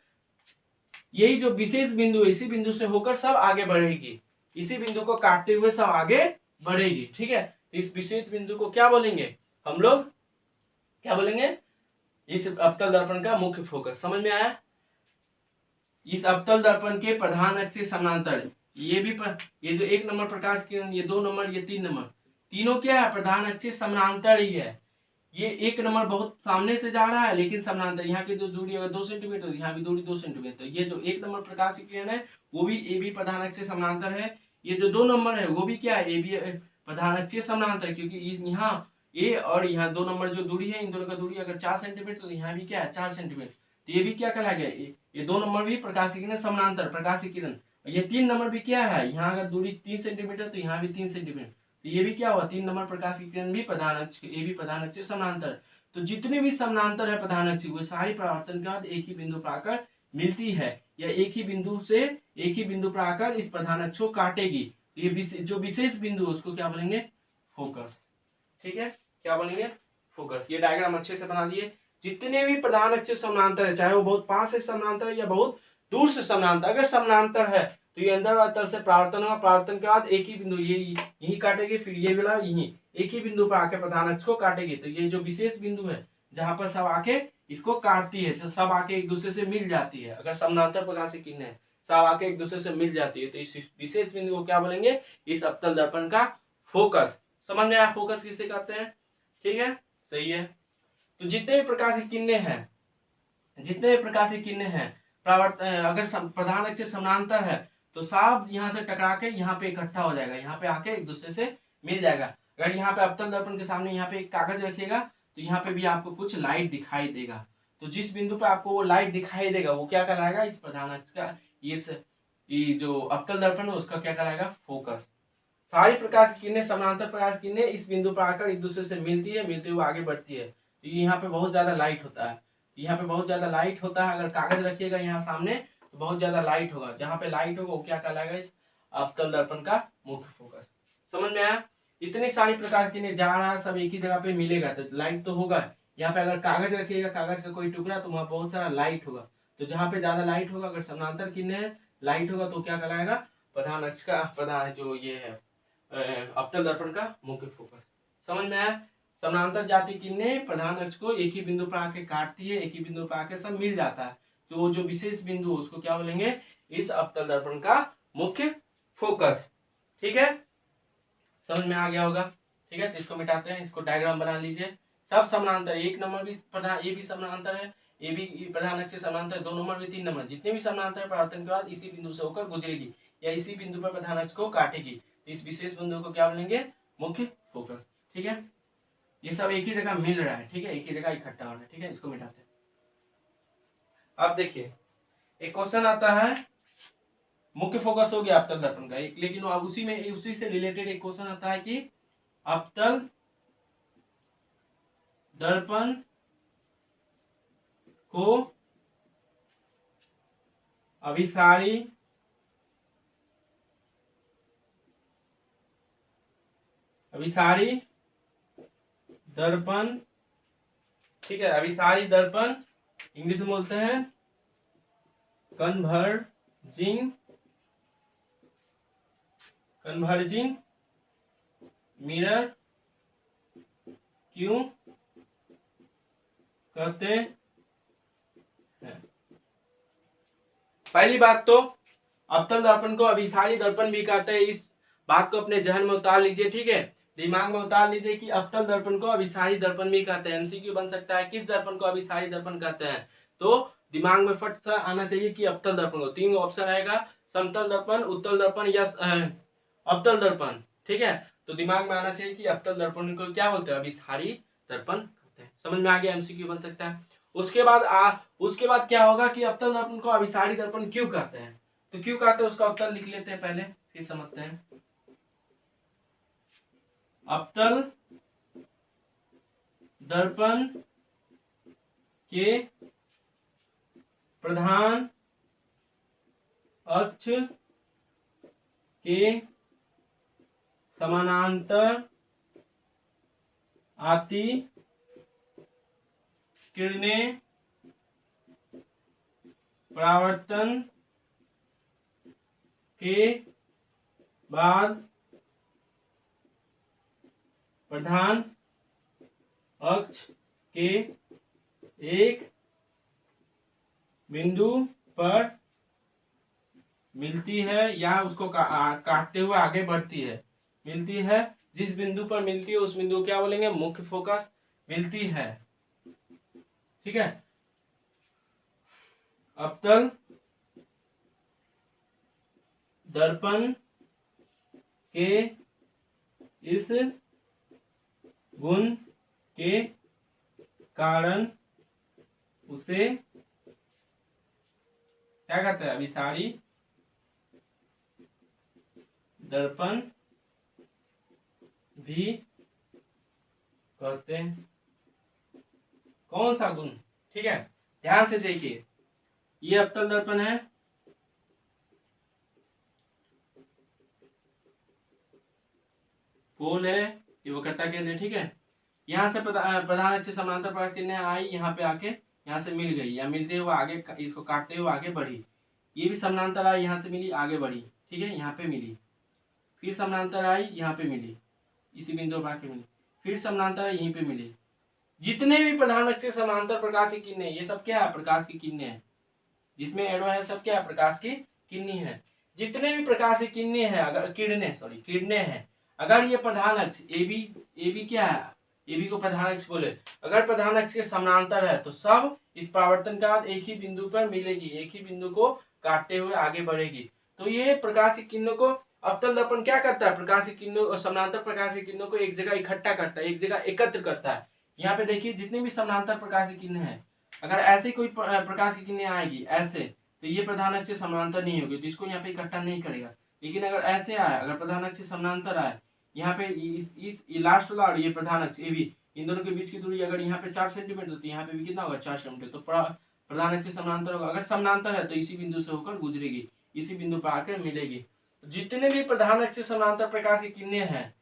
यही जो विशेष बिंदु है इसी बिंदु से होकर सब आगे बढ़ेगी, इसी बिंदु को काटते हुए सब आगे बढ़ेगी। ठीक है, इस विशेष बिंदु को क्या बोलेंगे हम लोग, क्या बोलेंगे, इस अवतल दर्पण का मुख्य फोकस। समझ में आया? इस अवतल दर्पण के प्रधान अक्ष के समानांतर ये जो 1 नंबर प्रकाश किरण, ये 2 नंबर, ये 3 नंबर, तीनों क्या है, प्रधान अक्ष के समानांतर ही है। ये 1 नंबर बहुत सामने से जा रहा है लेकिन समानांतर, यहाँ की जो दूरी अगर 2 सेंटीमीटर, यहाँ भी दूरी 2 सेंटीमीटर। ये जो 1 नंबर प्रकाश की किरण है वो भी ए बी प्रधान अक्ष से समानांतर है। ये जो 2 नंबर है वो भी क्या है, ए बी प्रधान अक्ष से समानांतर, क्योंकि यहाँ ए और यहाँ 2 नंबर जो दूरी है, इन दोनों का दूरी अगर 4 सेंटीमीटर तो यहाँ भी क्या है 4 सेंटीमीटर। तो ये भी क्या कहलाएगा, ये 2 नंबर भी प्रकाश की किरण समानांतर प्रकाश की किरण। ये 3 नंबर भी क्या है, यहाँ अगर दूरी 3 सेंटीमीटर तो यहाँ भी 3 सेंटीमीटर। तो ये भी क्या हुआ, 3 नंबर प्रकाश की किरण भी प्रधान अक्ष, ये भी प्रधान अक्ष से समानांतर। तो जितने भी समानांतर है प्रधान अक्ष, वो सारी परावर्तन के बाद एक ही बिंदु पर आकर मिलती है, या एक ही बिंदु पर आकर इस प्रधान अक्ष को काटेगी। तो ये जो विशेष बिंदु उसको क्या बोलेंगे, फोकस। ठीक है, क्या बोलेंगे, फोकस। ये डायग्राम अच्छे से बना दिए। जितने भी प्रधान अक्ष समानांतर है, चाहे वो बहुत पास से समानांतर है या बहुत दूर से समानांतर, अगर समानांतर है तो ये अंदर वाली तरफ से परावर्तन होगा, परावर्तन के बाद एक ही बिंदु ये यही काटेगी, फिर ये वाला यही एक ही बिंदु पर आके प्रधान अक्ष को काटेगी। तो ये जो विशेष बिंदु है जहां पर सब आके इसको काटती है, तो सब आके एक दूसरे से मिल जाती है, अगर समानांतर प्रकाश की किरण है सब आके एक दूसरे से मिल जाती है, तो इस विशेष बिंदु को क्या बोलेंगे, इस अवतल दर्पण का फोकस। समझ में आया फोकस किसे कहते हैं? ठीक है, सही है। तो जितने भी प्रकार की किरणें हैं अगर प्रधान अक्ष से समानांतर है तो सब यहाँ से टकरा के यहाँ पे इकट्ठा हो जाएगा, यहाँ पे आके एक दूसरे से मिल जाएगा। अगर यहाँ पे अवतल दर्पण के सामने यहाँ पे एक कागज रखिएगा तो यहाँ पे भी आपको कुछ लाइट दिखाई देगा। तो जिस बिंदु पे आपको वो लाइट दिखाई देगा वो क्या कहलाएगा, इस प्रधान अक्ष का ये जो अवतल दर्पण है उसका क्या कहलाएगा, फोकस। सारी प्रकार की किरणें, समानांतर प्रकाश की किरणें इस बिंदु पर आकर एक दूसरे से मिलती है, मिलते हुए आगे बढ़ती है। तो यहाँ पे बहुत ज्यादा लाइट होता है, अगर कागज रखिएगा यहाँ सामने तो बहुत ज्यादा लाइट होगा, जहाँ पे लाइट होगा वो क्या कहलाएगा, इस अवतल दर्पण का मुख्य फोकस। समझ में आया? इतनी सारी प्रकार की किरणें जा रहा है, सब एक ही जगह पे मिलेगा तो लाइट तो होगा। यहाँ पे अगर कागज रखिएगा, कागज का कोई टुकड़ा, तो वहाँ बहुत सारा लाइट होगा। तो जहाँ पे ज्यादा लाइट होगा, अगर समानांतर किरणें लाइट होगा तो क्या कहलाएगा, प्रधान अक्ष का प्रधान जो ये है अवतल दर्पण का मुख्य फोकस। समझ में आया? समानांतर जाती किरणें प्रधान अक्ष को एक ही बिंदु पर आके काटती है, एक ही बिंदु पर आके सब मिल जाता है, तो जो विशेष बिंदु उसको क्या बोलेंगे, इस अवतल दर्पण का मुख्य फोकस। ठीक है, समझ में आ गया होगा? ठीक है, तो इसको मिटाते हैं, इसको डायग्राम बना लीजिए। सब समानांतर, 1 नंबर भी प्रधान, ये भी समानांतर है, ये भी प्रधान अक्ष से समानांतर, 2 नंबर भी 3 नंबर, जितने भी समानांतर परावर्तन के बाद इसी बिंदु से होकर गुजरेगी या इसी बिंदु पर प्रधान अक्ष को काटेगी। इस विशेष बिंदु को क्या बोलेंगे, मुख्य फोकस। ठीक है, ये सब एक ही जगह मिल रहा है, ठीक है, एक ही जगह इकट्ठा हो रहा है। ठीक है, इसको मिटाते हैं। अब देखिए एक क्वेश्चन आता है, मुख्य फोकस हो गया अवतल दर्पण का एक, लेकिन अब उसी से रिलेटेड एक क्वेश्चन आता है कि अवतल दर्पण को अभिसारी दर्पण, ठीक है, अभिसारी दर्पण इंग्लिश में बोलते हैं कन्वर्जिंग मिरर क्यों कहते हैं? पहली बात तो अवतल दर्पण को अभिसारी दर्पण भी कहते हैं, इस बात को अपने जहन में उतार लीजिए। ठीक है, दिमाग में उतार लीजिए कि अवतल दर्पण को अभिसारी दर्पण भी कहते हैं। एमसीक्यू बन सकता है, किस दर्पण को अभिसारी दर्पण कहते हैं, तो दिमाग में फट सा आना चाहिए कि अवतल दर्पण को। 3 ऑप्शन आएगा, समतल दर्पण, उत्तल दर्पण या अवतल दर्पण। ठीक है, तो दिमाग में आना चाहिए कि अवतल दर्पण को क्या बोलते हैं, अभिसारी दर्पण कहते हैं। समझ में आ गया? एमसीक्यू बन सकता है। उसके बाद क्या होगा कि अवतल दर्पण को अभिसारी दर्पण क्यों कहते हैं, तो क्यों कहते हैं उसका उत्तर लिख लेते हैं पहले, फिर समझते हैं। अवतल दर्पण के प्रधान अक्ष के समानांतर आती किरणें परावर्तन के बाद प्रधान अक्ष के एक बिंदु पर मिलती है या उसको काटते हुए आगे बढ़ती है। मिलती है, जिस बिंदु पर मिलती है उस बिंदु को क्या बोलेंगे? मुख्य फोकस। मिलती है, ठीक है। अवतल दर्पण के इस गुण के कारण उसे क्या कहते हैं? अभिसारी दर्पण भी कहते हैं। कौन सा गुण? ठीक है, ध्यान से देखिए, ये अवतल दर्पण है, पोल है, ये वक्रता केंद्र है, ठीक है। यहाँ से प्रधान अक्ष समांतर प्रकाश किरणें आई, यहाँ पे आके यहाँ से मिल गई या मिलते हुए आगे इसको काटते हुए आगे बढ़ी। ये भी समानांतर आई, यहाँ से मिली आगे बढ़ी, ठीक है, यहाँ पे मिली, फिर समानांतर आई यहाँ पे मिली, इसी बिंदु पर आके मिली, फिर समानांतर आई यहीं पे मिली। जितने भी प्रधान अक्ष से समांतर प्रकाश की किरणें, ये सब क्या है? प्रकाश की किरणें है, जिसमें एरो है सब क्या है? प्रकाश की किरणें है। जितने भी प्रकाश की किरणें हैं, अगर किरणें हैं, अगर ये प्रधान अक्ष ए बी क्या है? ए बी को प्रधान अक्ष बोले। अगर प्रधान अक्ष के समानांतर है तो सब इस परावर्तन का एक ही बिंदु पर मिलेगी, एक ही बिंदु को काटते हुए आगे बढ़ेगी। तो ये प्रकाश की किरणों को अवतल दर्पण क्या करता है? प्रकाश की किरणों और समानांतर प्रकाश की किरणों को एक जगह इकट्ठा करता है, एक जगह एकत्र करता है। यहाँ पे देखिए, जितने भी समानांतर प्रकाश की किरणें हैं, अगर ऐसे कोई प्रकाश की किरणें आएगी ऐसे, तो ये प्रधान अक्ष से समानांतर नहीं होगी, तो इसको यहाँ पे इकट्ठा नहीं करेगा। लेकिन अगर ऐसे आए, अगर प्रधान अक्ष से समानांतर आए, यहाँ पे इस लास्ट वाला और ये प्रधान अक्ष ए बी, इन दोनों के बीच की दूरी अगर यहाँ पे 4 सेंटीमीटर होती है, यहाँ पे भी कितना होगा? 4 सेंटीमीटर। तो प्रधान अक्ष से समानांतर होगा। अगर समानांतर है तो इसी बिंदु से होकर गुजरेगी, इसी बिंदु पर आकर मिलेगी। जितने भी प्रधान अक्ष से समानांतर प्रकाश की किरणें हैं,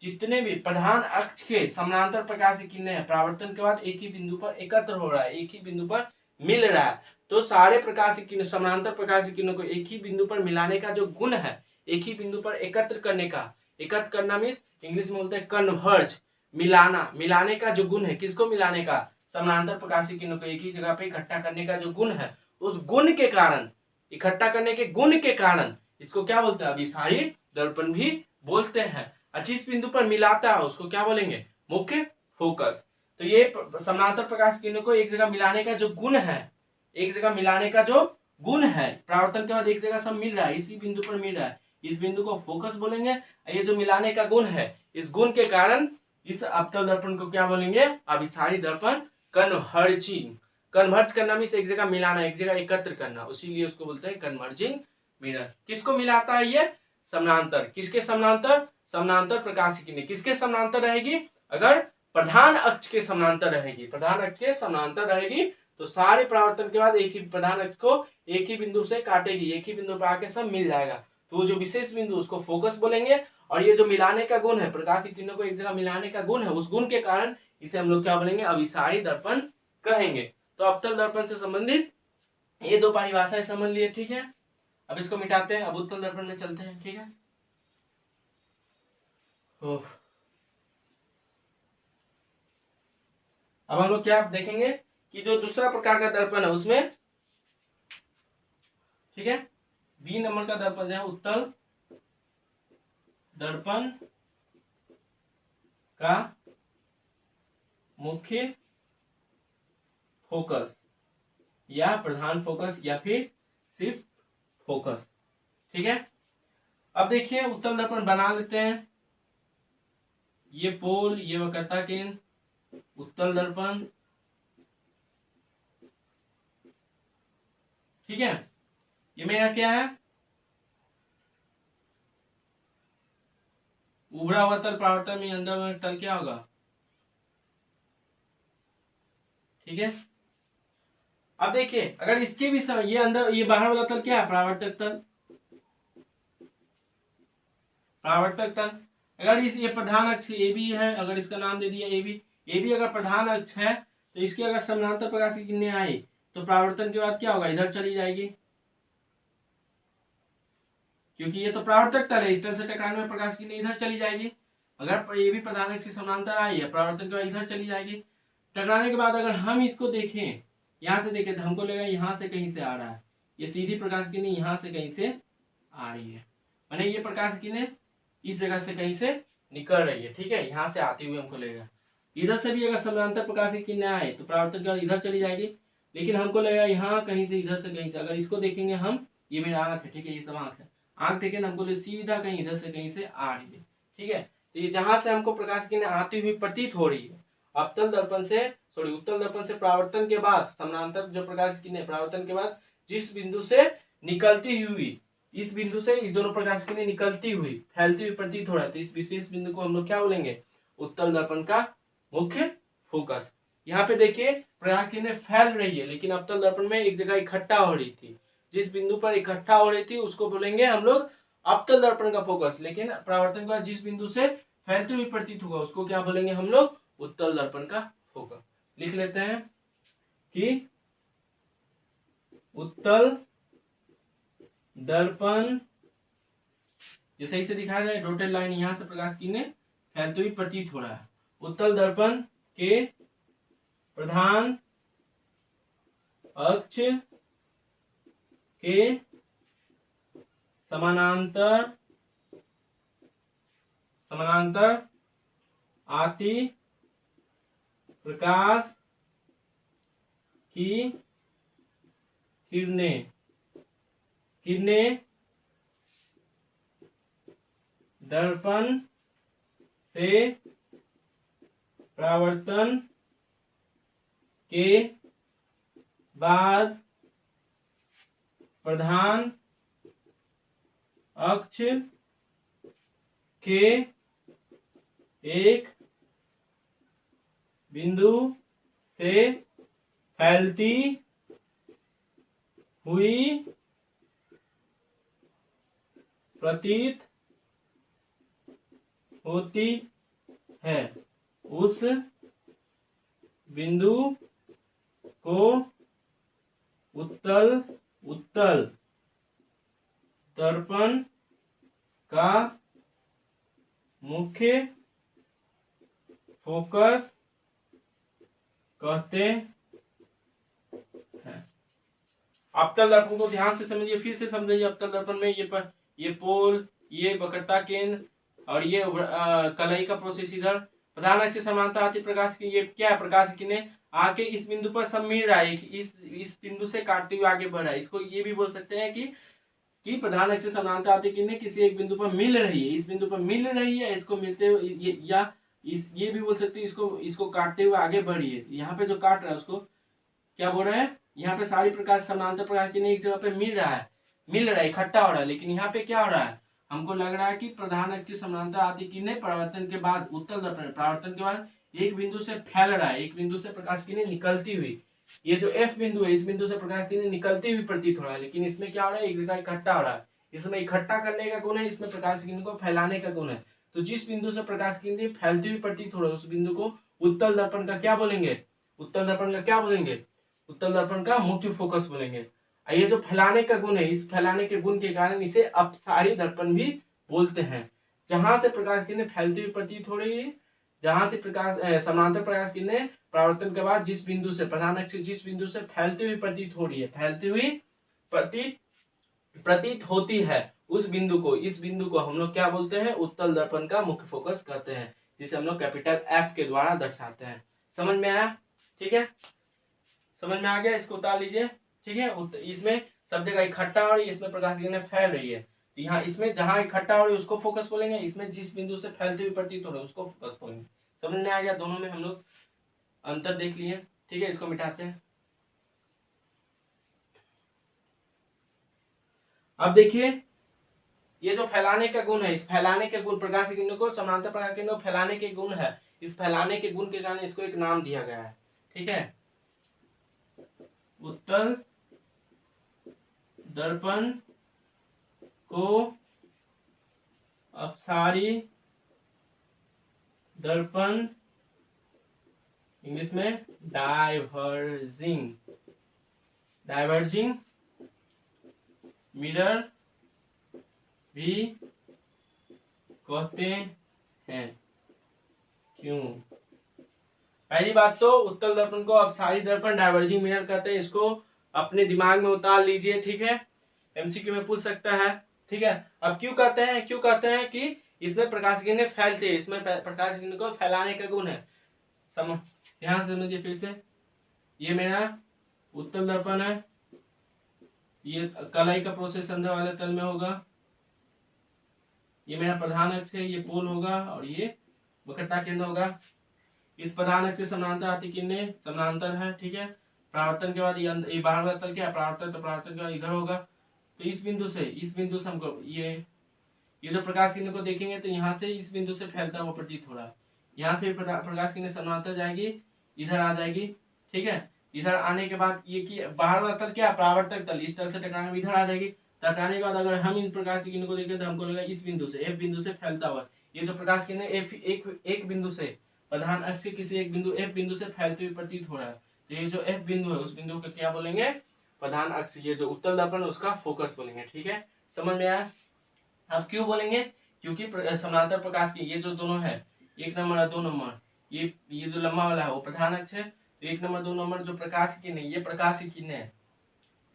जितने भी प्रधान अक्ष के समानांतर प्रकाश की किरणें हैं, परावर्तन के बाद एक ही बिंदु पर एकत्र हो रहा है, एक ही बिंदु पर मिल रहा है। तो सारे प्रकाश की किरणें, समानांतर प्रकाश की किरणों को एक ही बिंदु पर मिलाने का जो गुण है, एक ही बिंदु पर एकत्र करने का, एकत्र करना मीन्स इंग्लिश में बोलते हैं कन्वर्ज, मिलाना, मिलाने का जो गुण है, किसको मिलाने का? समानांतर प्रकाश की किरणों को एक ही जगह पे इकट्ठा करने का जो गुण है, उस गुण के कारण, इकट्ठा करने के गुण के कारण इसको क्या बोलते हैं? अभिसारी दर्पण भी बोलते हैं। जिस बिंदु पर मिलाता है उसको क्या बोलेंगे? मुख्य फोकस। तो ये समानांतर प्रकाश की किरणों को एक जगह मिलाने का जो गुण है, एक जगह मिलाने का जो गुण है, परावर्तन के बाद एक जगह सब मिल रहा है, इसी बिंदु पर मिल रहा है, इस बिंदु को फोकस बोलेंगे। ये जो मिलाने का गुण है, इस गुण के कारण इस अवतल दर्पण को क्या बोलेंगे? अभिसारी दर्पण। कन्वर्जिंग, कन्वर्ज करना मीन्स एक जगह मिलाना, एक जगह एकत्र करना, उसीलिए उसको बोलते हैं कन्वर्जिंग मिरर। किसको मिलाता है ये? समानांतर। किसके समानांतर? समानांतर प्रकाश की किरणें किसके समानांतर रहेगी? अगर प्रधान अक्ष के समानांतर रहेगी, प्रधान अक्ष के समानांतर रहेगी तो सारे परावर्तन के बाद एक ही प्रधान अक्ष को एक ही बिंदु से काटेगी, एक ही बिंदु पर आके सब मिल जाएगा। तो वो जो विशेष बिंदु उसको फोकस बोलेंगे। और ये जो मिलाने का गुण है, प्रकाश की किरणों को एक जगह मिलाने का गुण है, उस गुण के कारण इसे हम लोग क्या बोलेंगे? अभिसारी दर्पण कहेंगे। तो अवतल दर्पण से संबंधित ये दो परिभाषाएं समझ लिए, ठीक है। अब इसको मिटाते हैं, अब उत्तल दर्पण में चलते हैं, ठीक है। अब हम लोग क्या देखेंगे कि जो दूसरा प्रकार का दर्पण है उसमें, ठीक है, बी नंबर का दर्पण है उत्तल दर्पण का मुख्य फोकस या प्रधान फोकस या फिर सिर्फ फोकस, ठीक है। अब देखिए उत्तल दर्पण बना लेते हैं। ये पोल, ये वक्रता केंद्र, उत्तल दर्पण, ठीक है। ये मेरा क्या है? उभरा हुआ तल परावर्तन में अंदर में तल क्या होगा? ठीक है। अब देखिए अगर इसके भी ये अंदर, ये बाहर वाला तल क्या है? परावर्तक तल, परावर्तक तल। अगर ये प्रधान अक्ष ए बी है, अगर इसका नाम दे दिया ए बी अगर प्रधान अक्ष है तो इसके अगर समानांतर प्रकाश की किरणें आई तो परावर्तन के बाद क्या होगा? इधर चली जाएगी, क्योंकि ये तो परावर्तक तल है, इस तल से टकराने में प्रकाश की किरण इधर चली जाएगी। अगर ये भी प्रधान अक्ष के समानांतर आई है, परावर्तन के बाद इधर चली जाएगी। टकराने के बाद अगर हम इसको देखें, यहाँ से देखें, तो हमको लगेगा यहाँ से कहीं से आ रहा है, ये सीधी प्रकाश की किरण यहाँ से कहीं से आ रही है, माने ये प्रकाश की किरण इस जगह से कहीं से निकल रही है, ठीक है, यहाँ से आती हुई हमको लगेगा। इधर से भी अगर समानांतर प्रकाश की किरण आए तो परावर्तन के बाद इधर चली जाएगी, लेकिन हमको लगेगा यहाँ कहीं से, इधर से कहीं से। अगर इसको देखेंगे हम, ये मेरा आंख है, ठीक है, ये सब आंख है, आंख देखें हमको सीधा कहीं इधर से कहीं से आ रही है, ठीक है। तो ये जहां से हमको प्रकाश की किरण आती हुई प्रतीत हो रही है, अवतल दर्पण से उत्तल दर्पण से परावर्तन के बाद समानांतर जो प्रकाश की किरण परावर्तन के बाद जिस बिंदु से निकलती हुई, इस बिंदु से इस दोनों प्रकाश की किरण निकलती हुई फैलती हुई प्रतीत हो रहा है, तो इस विशेष बिंदु को हम लोग क्या बोलेंगे, उत्तल दर्पण का मुख्य फोकस। यहाँ पे देखिए प्रकाश की किरण फैल रही है, लेकिन अवतल दर्पण में एक जगह इकट्ठा हो रही थी, जिस बिंदु पर इकट्ठा हो रही थी उसको बोलेंगे हम लोग अवतल दर्पण का फोकस। लेकिन परावर्तन के बाद जिस बिंदु से फैलती हुई प्रतीत होगा उसको क्या बोलेंगे हम लोग, उत्तल दर्पण का फोकस। लिख लेते हैं कि उत्तल दर्पण, ये सही से दिखाया जाए, डॉटेड लाइन, यहां से प्रकाश की किरण फैलती हुई प्रतीत हो रहा है। उत्तल दर्पण के प्रधान अक्ष के समानांतर आती प्रकाश की किरणें दर्पण से परावर्तन के बाद प्रधान अक्ष के एक बिंदु से फैलती हुई प्रतीत होती है, उस बिंदु को उत्तल दर्पण का मुख्य फोकस कहते हैं। अवतल दर्पण को ध्यान से समझिए, फिर से समझिए। अवतल दर्पण में ये पोल, ये वक्रता केंद्र और ये कलई का प्रोसेस इधर, प्रधान अक्ष से समानांतर आती प्रकाश की, ये क्या है, प्रकाश की किरणें आके इस बिंदु पर सब मिल रहा है, इस बिंदु से काटते हुए आगे बढ़ रहा है। इसको ये भी बोल सकते हैं कि प्रधान अक्ष से समानांतर आती किरणें किसी एक बिंदु पर मिल रही है, इस बिंदु पर मिल रही है, इसको मिलते हुए ये भी बोल सकते हैं इसको काटते हुए आगे बढ़ी है। यहाँ पे जो काट रहा है उसको क्या बोल रहे हैं, यहाँ पे सारी प्रकाश समानांतर प्रकाश की एक जगह पे मिल रहा है, इकट्ठा हो रहा है। लेकिन यहाँ पे क्या हो रहा है, हमको लग रहा है कि प्रधान अक्ष के समानांतर आती किरणें परावर्तन के बाद उत्तल दर्पण परावर्तन के बाद एक बिंदु से फैल रहा है, एक बिंदु से प्रकाश की किरणें निकलती हुई, ये जो एफ बिंदु है, इस बिंदु से प्रकाश की किरणें निकलती हुई प्रतीत हो रहा है। लेकिन इसमें क्या हो रहा है, एक जगह इकट्ठा हो रहा है। इसमें इकट्ठा करने का गुण है, इसमें प्रकाश की किरणों को फैलाने का गुण है। तो जिस बिंदु से प्रकाश की किरणें फैलती हुई प्रतीत हो रहा है उस बिंदु को उत्तल दर्पण का क्या बोलेंगे, उत्तल दर्पण का क्या बोलेंगे, उत्तल दर्पण का मुख्य फोकस बोलेंगे। ये जो फैलाने का गुण है, इस फैलाने के गुण के कारण इसे अपसारी दर्पण भी बोलते हैं। जहां से प्रकाश की किरणें फैलती हुई प्रतीत हो रही है, जहां से प्रकाश समानांतर प्रकाश की किरणें परावर्तन के बाद जिस बिंदु से प्रधान अक्ष जिस बिंदु से फैलती हुई प्रतीत हो रही है, फैलती हुई प्रतीत होती है, उस बिंदु को, इस बिंदु को हम लोग क्या बोलते हैं, उत्तल दर्पण का मुख्य फोकस कहते हैं, जिसे हम लोग कैपिटल एफ के द्वारा दर्शाते हैं। समझ में आया, ठीक है, समझ में आ गया, इसको उतार लीजिए, ठीक है। इसमें सब जगह इकट्ठा हो रही है, इसमें प्रकाश की किरणें फैल रही है, यहाँ इसमें जहां इकट्ठा हो रही है उसको फोकस बोलेंगे, इसमें जिस बिंदु से फैलती हुई प्रतीत हो रही है उसको फोकस बोलेंगे। समझ में आ गया, दोनों में हम लोग अंतर देख लिए, ठीक है। इसको मिटाते हैं। अब देखिए ये जो फैलाने का गुण है, इस फैलाने के गुण, प्रकाश की किरणों को समानांतर प्रकाश की किरणों को फैलाने के गुण है, इस फैलाने के गुण के कारण इसको एक नाम दिया गया है, ठीक है। उत्तल दर्पण को अपसारी दर्पण, इंग्लिश में डाइवर्जिंग मिरर भी कहते हैं। क्यों? पहली बात तो उत्तल दर्पण को अपसारी दर्पण डाइवर्जिंग मिरर कहते हैं, इसको अपने दिमाग में उतार लीजिए, ठीक है, एमसीक्यू में पूछ सकता है, ठीक है। अब क्यों कहते हैं? क्यों कहते हैं कि इसमें प्रकाश किरणें फैलते हैं, इसमें प्रकाश किरणों को फैलाने का गुण है। ध्यान से समझिए फिर से, ये मेरा उत्तल दर्पण है, ये कलाई का प्रोसेस अंदर वाले तल में होगा, ये मेरा प्रधान अक्ष है, ये पोल होगा, और ये वक्रता केंद्र होगा। इस प्रधान अक्ष से समानांतर आती किरणें समानांतर है, ठीक है। परावर्तन के बाद ये बाहर वाला तल क्या है? परावर्तन, तो परावर्तन के बाद इधर होगा। तो इस बिंदु से हमको ये जो प्रकाश किरणों को देखेंगे तो यहाँ से इस बिंदु से फैलता हुआ प्रतीत हो रहा है। यहाँ से प्रकाश किरणें समानांतर जाएगी, इधर आ जाएगी, ठीक है। इधर आने के बाद ये की बाहर वाला तल क्या? परावर्तक तल, इस तल से टकराने में इधर आ जाएगी। टकराने के बाद अगर हम इन प्रकाश की किरणों को देखें तो हमको लगेगा इस बिंदु से, एफ बिंदु से फैलता हुआ। ये जो प्रकाश किरणें एक बिंदु से, प्रधान अक्ष से किसी एक बिंदु एफ बिंदु से फैलते हुए प्रतीत हो रहा है। तो ये जो एफ बिंदु है उस बिंदु को क्या बोलेंगे? प्रधान अक्ष। ये जो उत्तल दर्पण उसका फोकस बोलेंगे, ठीक है। समझ में आया? अब क्यों बोलेंगे? क्योंकि समानांतर प्रकाश की ये जो दोनों है, 1 नंबर और 2 नंबर, ये जो लंबा वाला है वो प्रधान अक्ष है, तो 1 नंबर 2 नंबर जो प्रकाश की किरणें, ये प्रकाश की किरणें है,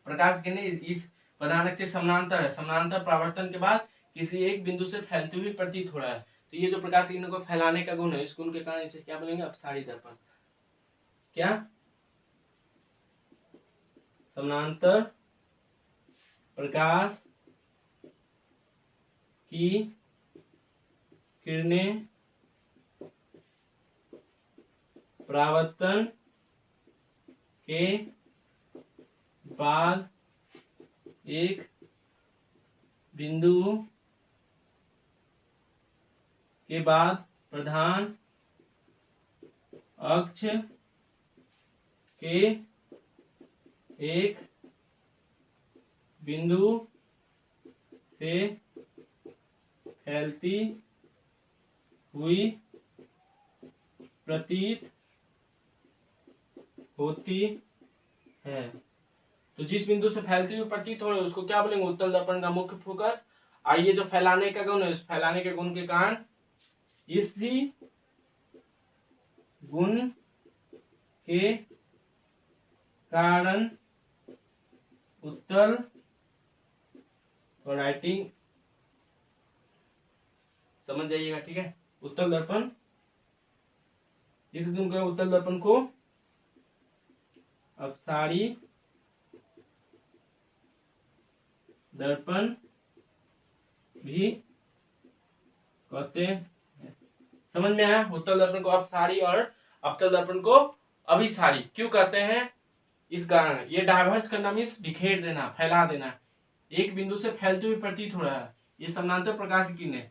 प्रकाश किरणें इस प्रधान अक्ष से समानांतर है, समानांतर परावर्तन के बाद किसी एक बिंदु से फैलती हुई प्रतीत हो रहा है। तो ये जो प्रकाश किरणों को फैलाने का गुण है, इस गुण के कारण इसे क्या बोलेंगे? अपसारी दर्पण। क्या? समानांतर प्रकाश की किरणें परावर्तन के बाद एक बिंदु के बाद प्रधान अक्ष के एक बिंदु से फैलती हुई प्रतीत होती है। तो जिस बिंदु से फैलती हुई प्रतीत हो रही है उसको क्या बोलेंगे? उत्तल दर्पण का मुख्य फोकस। आइए जो फैलाने का गुण है, इस फैलाने के गुण के कारण, इसी गुण के कारण उत्तल राइटिंग, समझ जाइएगा, ठीक है। उत्तल दर्पण, इस गुण के उत्तल दर्पण को अपसारी दर्पण भी कहते हैं। समझ में आया? उत्तल दर्पण को अपसारी और अवतल दर्पण को अभिसारी क्यों कहते हैं? इस कारण, ये डाइवर्ज करना मीन्स बिखेर देना, फैला देना, एक बिंदु से फैलते हुए प्रतीत हो रहा है। ये समानांतर प्रकाश की किरणें,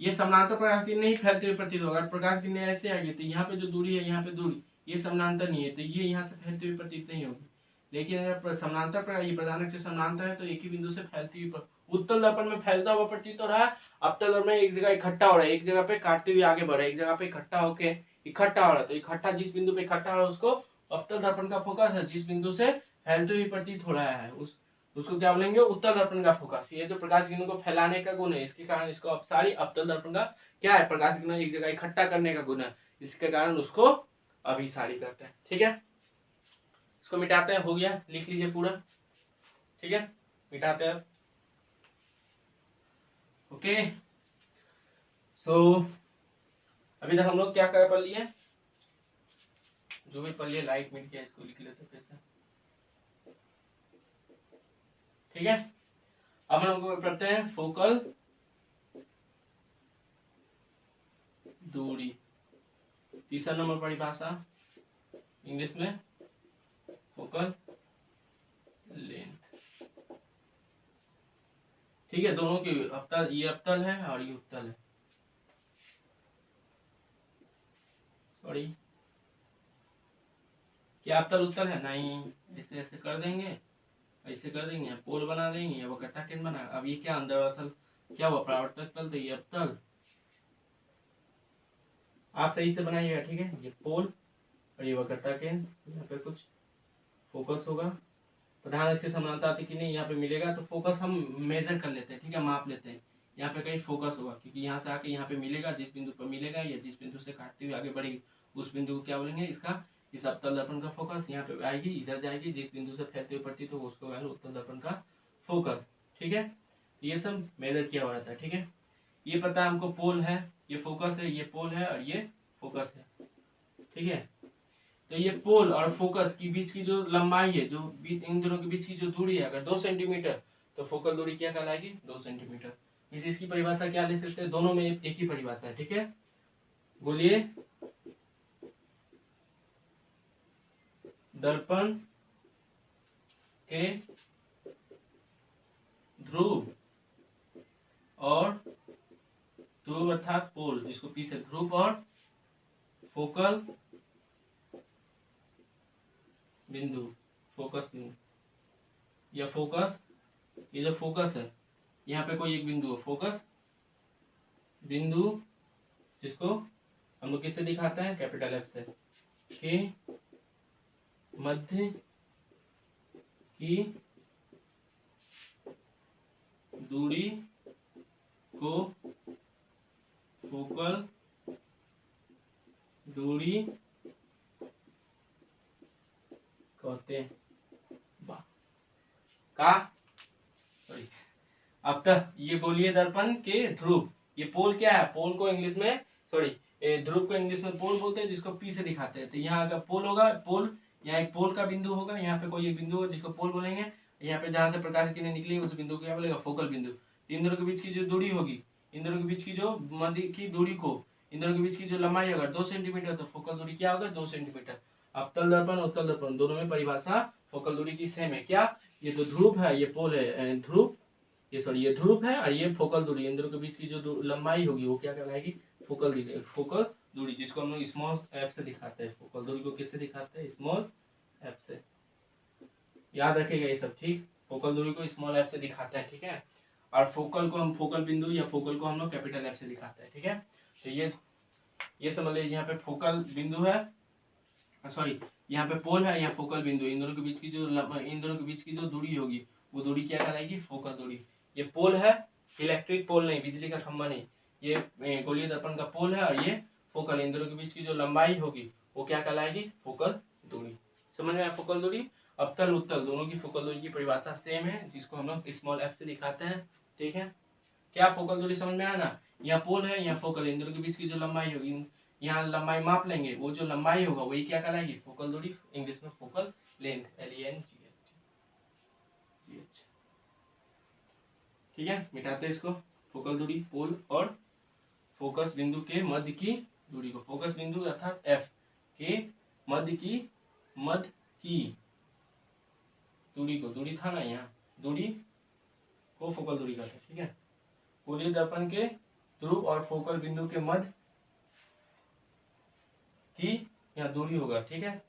ये समानांतर प्रकाश की किरणें ही फैलते हुए प्रतीत होगा। प्रकाश की किरणें ऐसे आएगी तो यहाँ पे जो दूरी है, यहाँ पे दूरी, ये समानांतर नहीं है तो ये यहाँ से फैलते हुए प्रतीत नहीं होगी। लेकिन अगर समानांतर ये प्रधान अक्ष से समानांतर है तो एक ही बिंदु से फैलती हुई, उत्तल दर्पण में फैलता हुआ प्रतीत हो रहा है, अवतल दर्पण में एक जगह इकट्ठा हो रहा है, एक जगह पे काटते हुए आगे बढ़ रहा है, एक जगह पे इकट्ठा होके इकट्ठा हो रहा है। तो इकट्ठा जिस बिंदु पे इकट्ठा हो रहा है उसको अवतल दर्पण का फोकस है, जिस बिंदु से फैलते हुए प्रतीत हो रहा है उसको क्या बोलेंगे? उत्तल दर्पण का फोकस। ये जो प्रकाश किरणों को फैलाने का गुण है, इसके कारण इसको अपसारी अवतल दर्पण का क्या है? प्रकाश किरणों एक जगह इकट्ठा करने का गुण है, इसके कारण उसको अभिसारी करते हैं, ठीक है। इसको मिटाते हैं, हो गया, लिख लीजिए पूरा, ठीक है, मिटाते हैं। ओके, सो अभी तक हम लोग क्या कर पढ़ लिए? जो भी पढ़ लिए लाइट मिट गया, इसको लिख लेते फिर से, ठीक है। अब हम लोग पढ़ते हैं फोकल दूरी, तीसरा नंबर परिभाषा इंग्लिश में फोकल लेंथ, ठीक है। दोनों की अवतल, ये अवतल है और ये उत्तल है, सॉरी, क्या अवतल उत्तल है? नहीं, ऐसे ऐसे कर देंगे, ऐसे कर देंगे, पोल बना देंगे, वो कट्टा केंद्र बना। अब ये क्या अंदर अवतल क्या हुआ? परावर्तक तल, तो ये अवतल, आप सही से बनाइएगा, ठीक है। ये पोल और ये वक्रता केंद्र, यहाँ पे कुछ फोकस होगा, प्रधान अक्ष से समानांतर आती कि नहीं, यहाँ पे मिलेगा तो फोकस हम मेजर कर लेते हैं, ठीक है, माप लेते हैं। यहाँ पे कहीं फोकस होगा, क्योंकि यहाँ से आके यहाँ पे मिलेगा, जिस बिंदु पर मिलेगा या जिस बिंदु से काटते हुए आगे बढ़ेगी उस बिंदु को क्या बोलेंगे, इसका इस अवतल दर्पण का फोकस। यहाँ पे आएगी, इधर जाएगी, जिस बिंदु से फैलते हुए पड़ती तो उसको वैल्यू उत्तल दर्पण का फोकस, ठीक है। ये सब मेजर किया हुआ रहता है, ठीक है। ये पता है हमको, पोल है, ये फोकस है, ये पोल है और ये फोकस है, ठीक है। तो ये पोल और फोकस के बीच की जो लंबाई है, जो इन दोनों के बीच की जो दूरी है, अगर 2 सेंटीमीटर तो फोकल दूरी क्या कहलाएगी, 2 सेंटीमीटर। इसकी परिभाषा क्या ले सकते हैं, दोनों में एक ही परिभाषा है, ठीक है। बोलिए, दर्पण के ध्रुव और ध्रुव अर्थात पोल, जिसको पी से ध्रुव और फोकल बिंदु, फोकस बिंदु या फोकस, ये जो फोकस है यहाँ पे कोई एक बिंदु है, फोकस बिंदु, जिसको हम लोग किससे दिखाते हैं, कैपिटल एफ से, के मध्य की दूरी को फोकल दूरी कहते हैं। का सॉरी, अब तक ये बोलिए, दर्पण के ध्रुव, ये पोल क्या है, पोल को इंग्लिश में सॉरी ध्रुव को इंग्लिश में पोल बोलते हैं, जिसको पी से दिखाते हैं। तो यहाँ अगर पोल होगा, पोल यहाँ एक पोल का बिंदु होगा, यहाँ पे कोई एक बिंदु होगा जिसको पोल बोलेंगे। यहाँ पे जहाँ से प्रकाश की किरणें निकली उस बिंदु को क्या बोलेगा, फोकल बिंदु। इन दोनों के बीच की जो दूरी होगी, इन दोनों के बीच की जो मध्य की दूरी को, इन दोनों के बीच की जो लंबाई होगा 2 सेंटीमीटर, तो फोकल दूरी क्या होगा, 2 सेंटीमीटर। अवतल दर्पण उत्तल दर्पण दोनों में परिभाषा फोकल दूरी की सेम है। क्या, ये तो ध्रुव है, ये पोल है, ध्रुव, ये सॉरी ये ध्रुव है और ये फोकल दूरी, इन दोनों के बीच की जो लंबाई होगी वो क्या कहलाएगी, फोकल दूरी, फोकल दूरी, जिसको हम लोग स्मॉल एफ से दिखाते हैं। फोकल दूरी को किससे दिखाते हैं, स्मॉल एफ से। याद रखेगा ये सब, ठीक। फोकल दूरी को स्मॉल एफ से दिखाते हैं, ठीक है। और फोकल को हम फोकल बिंदु या फोकल को हम लोग कैपिटल एफ से दिखाते हैं, ठीक है। तो ये समझ लीजिए, यहाँ पे फोकल बिंदु है, सॉरी यहाँ पे पोल है, यहाँ फोकल बिंदु, इन दोनों के बीच की जो दूरी होगी वो दूरी क्या कहलाएगी, फोकल दूरी। ये पोल है, इलेक्ट्रिक पोल नहीं, बिजली का खंभा नहीं, ये गोलीय दर्पण का पोल है और ये फोकल, इन दोनों के बीच की जो लंबाई होगी वो क्या कहलाएगी, फोकल दूरी। समझ में आया, फोकल दूरी। अवतल उत्तल दोनों की फोकल दूरी की परिभाषा सेम है, जिसको हम लोग स्मॉल एफ से दिखाते हैं, ठीक है। क्या फोकल दूरी समझ में आया ना, यहाँ पोल है, यहाँ फोकल, इन दोनों के बीच की जो लंबाई होगी, यहाँ लंबाई माप लेंगे, वो जो लंबाई होगा वही क्या कहलाएगी, फोकल दूरी, इंग्लिश में फोकल लेंथ, LENGH, ठीक है। मिटाते हैं इसको, फोकल दूरी, पोल और फोकस बिंदु के मध्य की दूरी को, फोकस बिंदु अर्थात एफ के मध्य की दूरी को, दूरी था ना यहाँ, दूरी को फोकल दूरी कहते हैं, ठीक है। गोलीय दर्पण के ध्रुव और फोकल बिंदु के मध्य की यहाँ दूरी होगा, ठीक है,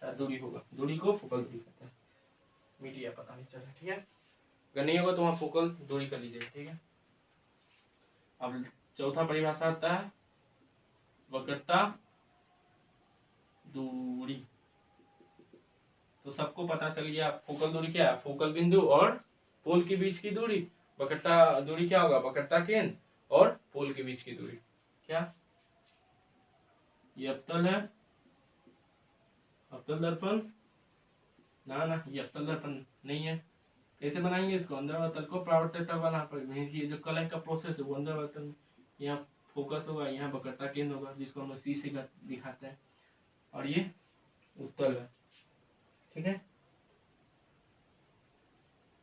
दूरी होगा, दूरी को फोकल दूरी कहते हैं। मीडिया पता नहीं चला, ठीक है। अगर नहीं होगा तो वहाँ फोकल दूरी कर लीजिएगा, ठीक है। अब चौथा परिभाषा आता है वक्रता दूरी। तो सबको पता चल गया फोकल दूरी क्या है, फोकल बिंदु और पोल के बीच की दूरी। वक्रता दूरी क्या होगा, वक्रता केंद्र और पोल के बीच की दूरी। क्या ये अवतल है, अवतल दर्पण ना, ये अवतल दर्पण नहीं है। कैसे बनाएंगे इसको, अंदर अवतल को परावर्तक तल बनाना पड़ेगा। ये जो कलह का प्रोसेस है वो अंदर अवतल, यहाँ फोकस होगा, यहाँ वक्रता केंद्र होगा, जिसको हम सी से दिखाते हैं, और ये उत्तल है, ठीक है।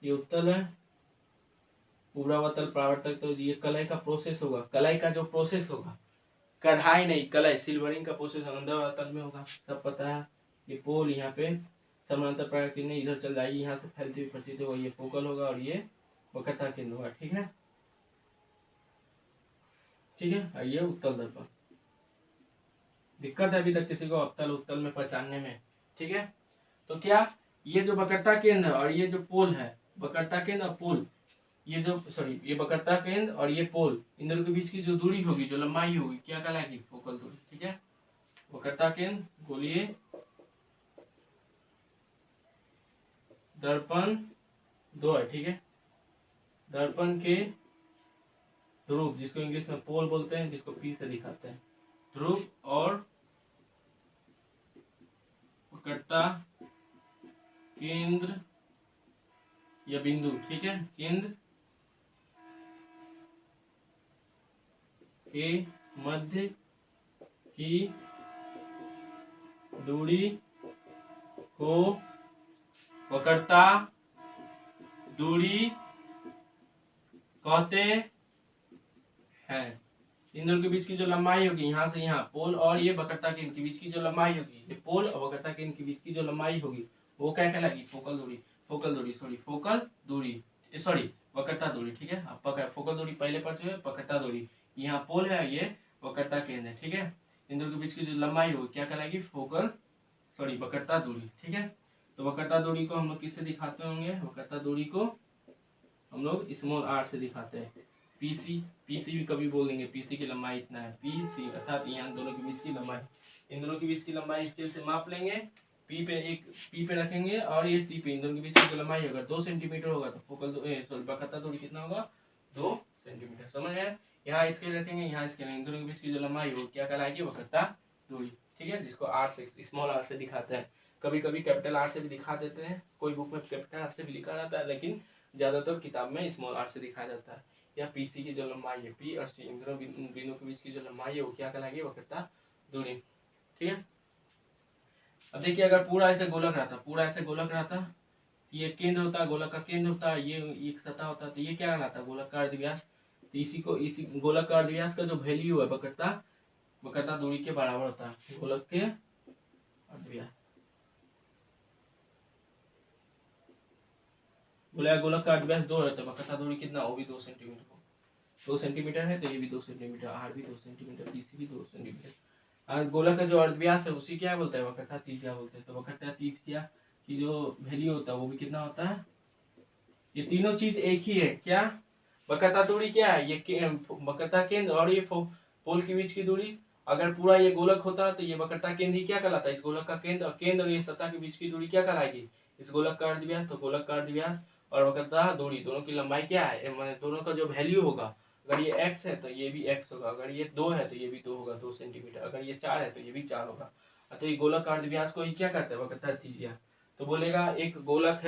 ये उत्तल है, पूर्वावतल, परावर्तक, तो ये कलह का प्रोसेस होगा, कलह का जो प्रोसेस होगा, कढ़ाई नहीं, कलह, सिल्वरिंग का प्रोसेस अंदर अवतल में होगा, सब पता है। ये पोल यहाँ पे समानांतर प्रकार की नहीं, इधर चल जाएगी, यहाँ से फैलती हुई पड़ती तो ये फोकल होगा और ये वक्रता केंद्र होगा, ठीक है, ठीक है। ये उत्तल दर्पण, दिक्कत है अभी तक किसी को अवतल उत्तल में पहचानने में, ठीक है। तो क्या ये जो वक्रता केंद्र और ये जो पोल है, वक्रता केंद्र और पोल, ये जो सॉरी ये वक्रता केंद्र और ये पोल, इन दोनों के बीच की जो दूरी होगी, जो लंबाई होगी, क्या कहलाएगी, फोकल दूरी, ठीक है। वक्रता केंद्र गोलीय दर्पण दो है, ठीक है। दर्पण के ध्रुव, जिसको इंग्लिश में पोल बोलते हैं, जिसको पी से दिखाते हैं, ध्रुव और वक्रता केंद्र या बिंदु, ठीक है, केंद्र के मध्य की दूरी को वक्रता दूरी कहते हैं। इन दोनों के बीच की जो लंबाई होगी, यहाँ से यहाँ, पोल और ये वक्रता केंद्र के बीच की जो लंबाई होगी, ये पोल और वक्रता केंद्र के बीच की जो लंबाई होगी, वो क्या कहलाएगी? फोकल दूरी। वक्रता दूरी, ठीक है। अब फोकल दूरी पहले पर जो है वक्रता दूरी, यहाँ पोल है, ये वक्रता केंद्र है, ठीक है। इन दोनों के बीच की जो लंबाई होगी क्या कहलाएगी? वक्रता दूरी, ठीक है। तो वक्रता दूरी को हम लोग किससे दिखाते होंगे? वक्रता दूरी को हम लोग स्मॉल आर से दिखाते हैं। पीसी भी कभी बोल देंगे, पीसी की लंबाई इतना है, पीसी अर्थात यहाँ दोनों के बीच की लंबाई। इन दोनों के बीच की लंबाई स्केल से माप लेंगे, पी पे रखेंगे और ये सी पे। इन दोनों के बीच की लंबाई अगर 2 सेंटीमीटर होगा तो वक्रता दूरी कितना होगा? 2 सेंटीमीटर। समझ गए? यहाँ स्केल रखेंगे, यहाँ स्केल, इन दोनों के बीच की जो लंबाई हो क्या कहलाएगी? वक्रता दूरी, ठीक है, जिसको आर से, स्मॉल आर से दिखाते हैं। कभी कभी कैपिटल आर से भी दिखा देते हैं, कोई बुक में कैपिटल आर से भी लिखा जाता है, लेकिन ज्यादातर किताब में स्मॉल आर से दिखाया जाता है। या पीसी की जो लंबाई है, पी और सी, इन दोनों बिंदुओं के बीच की जो लंबाई है वो क्या कहलाएगी? वक्रता दूरी, ठीक है। अब देखिए, अगर पूरा ऐसे गोलक रहता, ये केंद्र होता, गोलक का केंद्र होता, ये एक सतह होता, तो ये क्या कहलाता? गोलक का अर्धव्यास। तो इसी गोलक का अर्धव्यास का जो वैल्यू है वक्रता दूरी के बराबर होता है, गोलक के अर्धव्यास। गोलक का अर्धव्यास 2 है तो वक्रता दूरी कितना? वो भी 2 सेंटीमीटर हो। 2 सेंटीमीटर है तो ये भी 2 सेंटीमीटर, आर भी 2 सेंटीमीटर, पीसी भी 2 सेंटीमीटर। गोलक का जो अर्धव्यास है उसी क्या बोलते हैं? वक्रता त्रिज्या बोलते हैं। तो वक्रता त्रिज्या की जो वैल्यू होता है वो भी कितना होता है? ये तीनों चीज एक ही है क्या? वक्रता दूरी क्या है? ये वक्रता केंद्र और ये पोल के बीच की दूरी। अगर पूरा ये गोलक होता तो ये वक्रता केंद्र ही क्या कहलाता है? इस गोलक का केंद्र और ये सतह के बीच की दूरी क्या कहलाएगी? इस गोलक का अर्धव्यास। तो गोलक का अर्धव्यास और वक्रता दूरी दोनों की लंबाई क्या है? मैंने दोनों का जो वैल्यू होगा, अगर ये x है तो ये भी x होगा, अगर ये 2 है तो ये भी 2 होगा, 2 सेंटीमीटर। अगर ये 4 है तो ये भी 4 होगा। तो ये गोलक का अर्धव्यास को ही क्या कहते हैं? वक्रता त्रिज्या। तो बोलेगा एक गोलक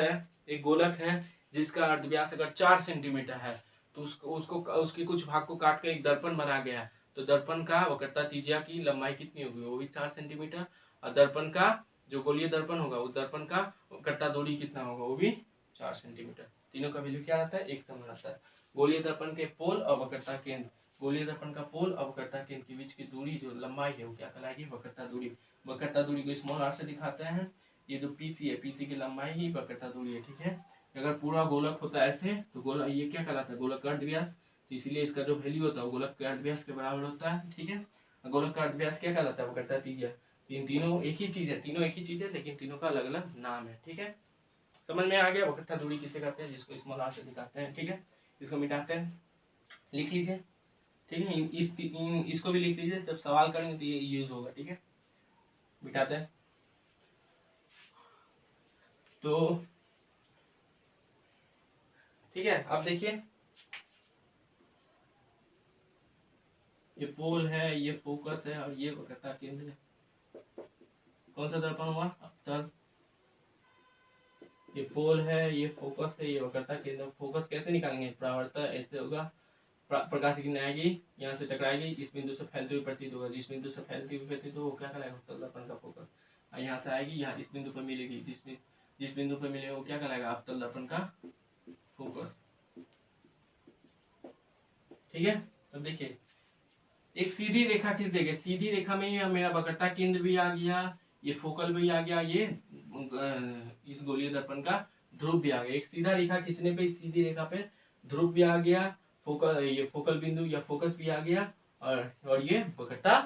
है जिसका अर्धव्यास अगर 4 सेंटीमीटर है तो उसके कुछ भाग को काट कर एक दर्पण बना गया है, तो दर्पण का वक्रता त्रिज्या की लंबाई कितनी होगी? वो भी 4 सेंटीमीटर। और दर्पण का जो गोलीय दर्पण होगा उस दर्पण का वक्रता दूरी कितना होगा? वो भी 4 सेंटीमीटर। तीनों का वैल्यू क्या रहता है? एक समान रहता है। गोलीय दर्पण के पोल और वक्रता केंद्र, गोलीय दर्पण का पोल और वक्रता केंद्र के बीच की दूरी जो लंबाई है वो क्या कहलाएगी? वक्रता दूरी। वक्रता दूरी को स्मॉल आर से दिखाते हैं। ये जो पीसी है, पीसी की लंबाई ही वक्रता दूरी है, ठीक है। अगर पूरा गोलक होता है ऐसे तो गोलक ये क्या कहलाता है? गोलक का अर्धव्यास। तो इसलिए इसका जो वैल्यू होता है वो गोलक के अर्धव्यास के बराबर होता है, ठीक है। गोलक का अर्धव्यास क्या कहलाता है? वक्रता त्रिज्या। तीनों एक ही चीज है, लेकिन तीनों का अलग अलग नाम है, ठीक है। समझ में आ गया? वक्रता दूरी किसे कहते हैं? जिसको स्मॉल आर से दिखाते हैं, ठीक है। इसको मिटाते हैं, लिख लीजिए, ठीक है। इसको भी लिख लीजिए, जब सवाल करेंगे तो ये यूज होगा, ठीक है। मिटाते हैं तो ठीक है। अब देखिए, ये पोल है, ये फोकस है और ये वक्रता केंद्र है। कौन सा दर्पण हुआ? अवतल। ये पोल है, ये फोकस है, ये वक्रता केंद्र। फोकस कैसे निकालेंगे? परावर्तन ऐसे होगा, प्रकाश की किरण आएगी, यहाँ से टकराएगी, इस बिंदु से फैलते हुए प्रतीत होगा, जिस बिंदु से फैलती हुई प्रतीत हो वो क्या कहलाएगा? अवतल दर्पण का फोकस। और यहाँ से आएगी, यहाँ इस बिंदु पर मिलेगी, जिस बिंदु पर मिलेगा वो क्या कहलाएगा? अवतल दर्पण का फोकस, ठीक है। अब देखिए, एक सीधी रेखा खींच देंगे, सीधी रेखा में ही मेरा वक्रता केंद्र भी आ गया, ये फोकल भी आ गया, ये इस गोलीय दर्पण का ध्रुव भी आ गया। एक सीधा रेखा खींचने पे, सीधी रेखा पे ध्रुव भी आ गया, ये फोकल बिंदु या फोकस भी आ गया, और ये वक्रता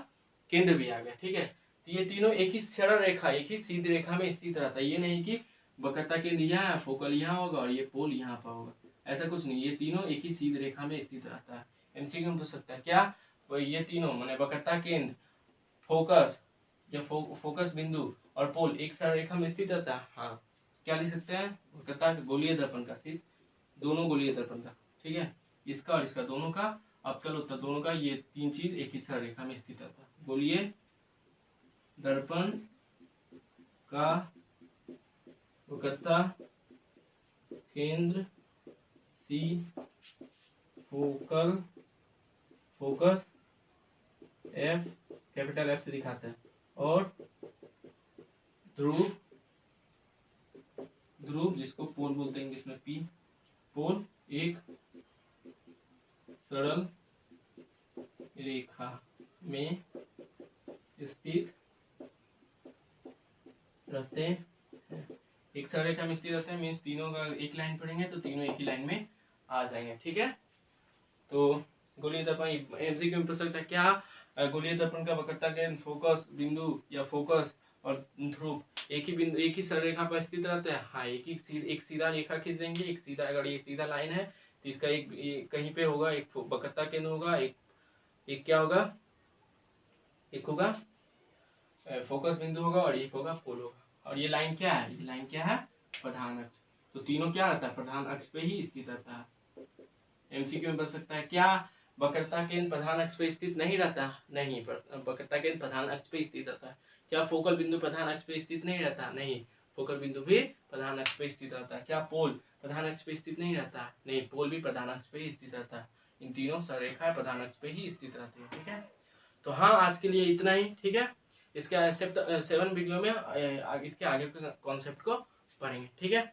केंद्र भी आ गया, ठीक है। तो ये तीनों एक ही सरल रेखा, एक ही सीधी रेखा में स्थित रहता है। ये नहीं कि वक्रता केंद्र यहाँ, फोकल यहाँ होगा और ये पोल यहाँ पर होगा, ऐसा कुछ नहीं। ये तीनों एक ही सीधी रेखा में स्थित रहता है। एमसीक्यू में पूछ सकता है क्या? ये तीनों माने वक्रता केंद्र, फोकस या फोकस बिंदु और पोल एक सरल रेखा में स्थित रहता है, हाँ, क्या लिख सकते हैं, वक्रता गोलीय दर्पण का, ठीक, दोनों गोलीय दर्पण का, ठीक है, इसका और इसका दोनों का अवतल उत्तल दोनों का, ये तीन चीज एक ही सरल रेखा में स्थित रहता है। गोलीय दर्पण का वक्रता केंद्र सी, फोकस एफ, कैपिटल एफ से दिखाता है, और ध्रुव जिसको पोल बोलते हैं इंग्लिश में पी, पोल एक सरल रेखा में स्थित रहते हैं। एक सरल रेखा में स्थित रहते हैं मीन्स तीनों का एक लाइन पढ़ेंगे तो तीनों एक ही लाइन में आ जाएंगे, ठीक है। तो गोलीय दर्पण एमसीक्यू में पूछ सकता है क्या गोलीय दर्पण का वक्रता केंद्र फोकस बिंदु या फोकस और ध्रुव एक ही बिंदु एक ही सरल रेखा पर स्थित रहते हैं। हाँ, एक सीधा रेखा खींच देंगे, एक सीधा, अगर ये सीधा लाइन है तो इसका एक कहीं पे होगा, एक वक्रता केंद्र होगा, एक क्या होगा, एक होगा फोकस बिंदु होगा और एक होगा पोल होगा। और ये लाइन क्या है, ये लाइन क्या है, प्रधान अक्ष। तो तीनों क्या रहता है, प्रधान अक्ष पे ही स्थित रहता है। एमसीक्यू में बन सकता है क्या वक्रता केंद्र प्रधान अक्ष पे स्थित नहीं रहता, नहीं, वक्रता केंद्र प्रधान अक्ष पे स्थित रहता है। क्या फोकल बिंदु प्रधान अक्ष पे स्थित नहीं रहता, नहीं, फोकल बिंदु भी प्रधान अक्ष पे स्थित रहता है। क्या पोल प्रधान अक्ष पे स्थित नहीं रहता, नहीं, पोल भी प्रधान अक्ष पे ही स्थित रहता है। इन तीनों सररेखा प्रधान अक्ष पे ही स्थित रहती है, ठीक है। तो हाँ, आज के लिए इतना ही, ठीक है। इसके 7 वीडियो में इसके आगे के कॉन्सेप्ट को पढ़ेंगे, ठीक है।